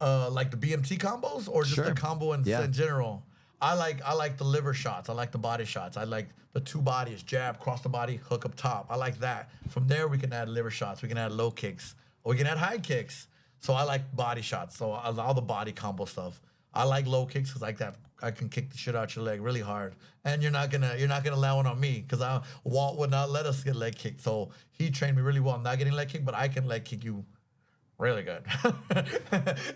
the BMT combos or just the combo in general? I like the liver shots. I like the body shots. I like the two bodies, jab, cross the body, hook up top. I like that. From there, we can add liver shots. We can add low kicks. Or we can add high kicks. So I like body shots. So all the body combo stuff. I like low kicks because like that, I can kick the shit out your leg really hard. And you're not gonna allow one on me because Walt would not let us get leg kicked. So he trained me really well. I'm not getting leg kicked, but I can leg kick you really good.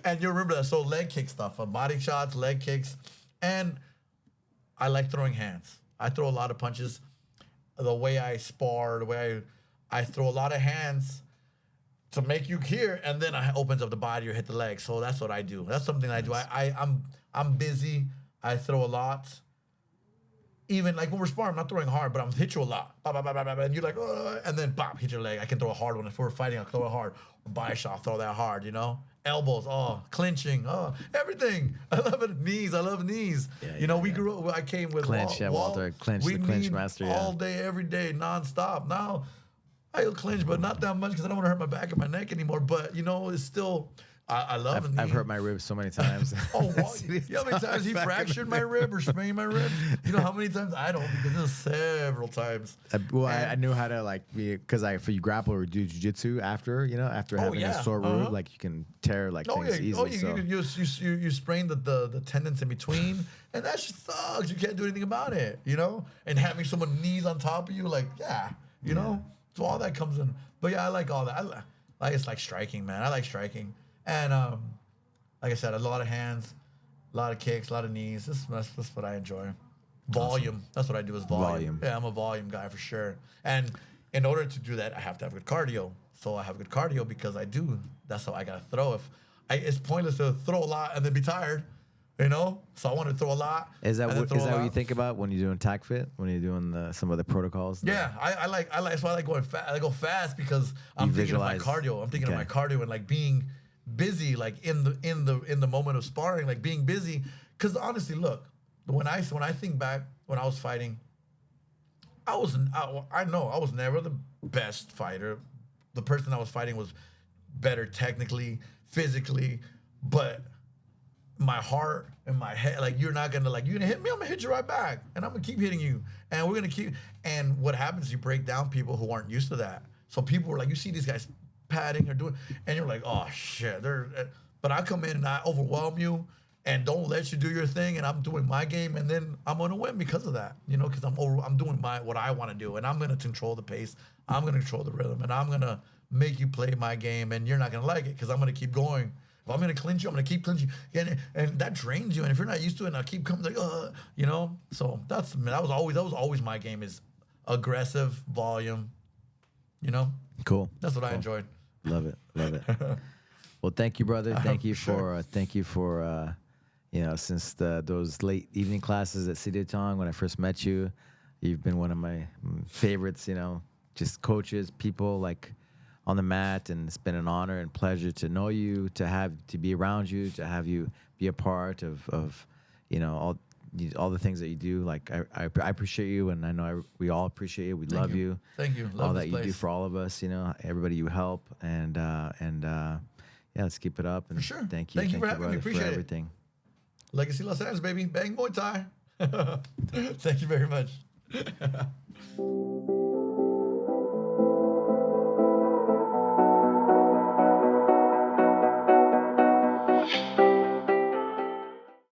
And you remember that. So leg kick stuff, body shots, leg kicks. And I like throwing hands. I throw a lot of punches. The way I spar, the way I throw a lot of hands to make you hear, and then I opens up the body or hit the leg. So that's what I do. That's something I do. I'm busy. I throw a lot. Even like when we're sparring, I'm not throwing hard, but I'm hit you a lot. Bah, bah, bah, bah, bah, and you're like, and then bop, hit your leg. I can throw a hard one. If we're fighting, I'll throw it hard. Or body shot, I'll throw that hard, Elbows, clinching, everything. I love it. Knees, I love knees. We grew up, I came with clinch, Walter, clinch, the clinch master, all day, every day, nonstop. Now, I'll clinch, but not that much because I don't want to hurt my back and my neck anymore. But, it's still, I love it. I've hurt my ribs so many times. You know how many times he fractured my rib or sprained my rib? You know how many times? I don't, because there's several times. I knew how to because if you grapple or do jiu-jitsu after having a sore rib, like you can tear things easily. You sprain the tendons in between, and that shit sucks. You can't do anything about it, And having someone knees on top of you, so all that comes in. But yeah, I like all that. It's like striking, man. I like striking. And like I said, a lot of hands, a lot of kicks, a lot of knees. That's what I enjoy. Volume. Awesome. That's what I do is volume. Yeah, I'm a volume guy for sure. And in order to do that, I have to have good cardio. So I have good cardio because I do. That's how I gotta throw. It's pointless to throw a lot and then be tired. So I want to throw a lot. Is that what you think about when you're doing tac fit? When you're doing some of the protocols? Yeah, I like. That's why I like going fast. I go fast because I'm thinking of my cardio. I'm thinking of my cardio and like being busy, like in the moment of sparring, like being busy. Because honestly, look, when I think back when I was fighting, I know I was never the best fighter. The person I was fighting was better technically, physically, but my heart and my head, like you're gonna hit me, I'm gonna hit you right back, and I'm gonna keep hitting you, and we're gonna keep. And what happens is you break down people who aren't used to that. So people were like, you see these guys padding or doing, and you're like, oh shit, but I come in and I overwhelm you and don't let you do your thing, and I'm doing my game, and then I'm gonna win because of that, because I'm doing what I want to do, and I'm gonna control the pace, I'm gonna control the rhythm, and I'm gonna make you play my game, and you're not gonna like it because I'm gonna keep going. If I'm gonna clinch you, I'm gonna keep clinching, and that drains you. And if you're not used to it, and I keep coming So that was always my game is aggressive volume. Cool. That's what I enjoyed. Love it. Well, thank you, brother. Thank you for since those late evening classes at Sityodtong when I first met you, you've been one of my favorites. Just coaches, people like. on the mat, and it's been an honor and pleasure to know you, to be around you, to have you be a part of all the things that you do. Like I appreciate you, and I know we all appreciate you. We love you. Thank you. Love all this that you do place. for all of us. Everybody you help, and yeah, let's keep it up. And For sure. Thank you. Thank you for having me. brother, Appreciate it. everything. Legacy Los Angeles, baby. Bang Muay Thai. Thank you very much.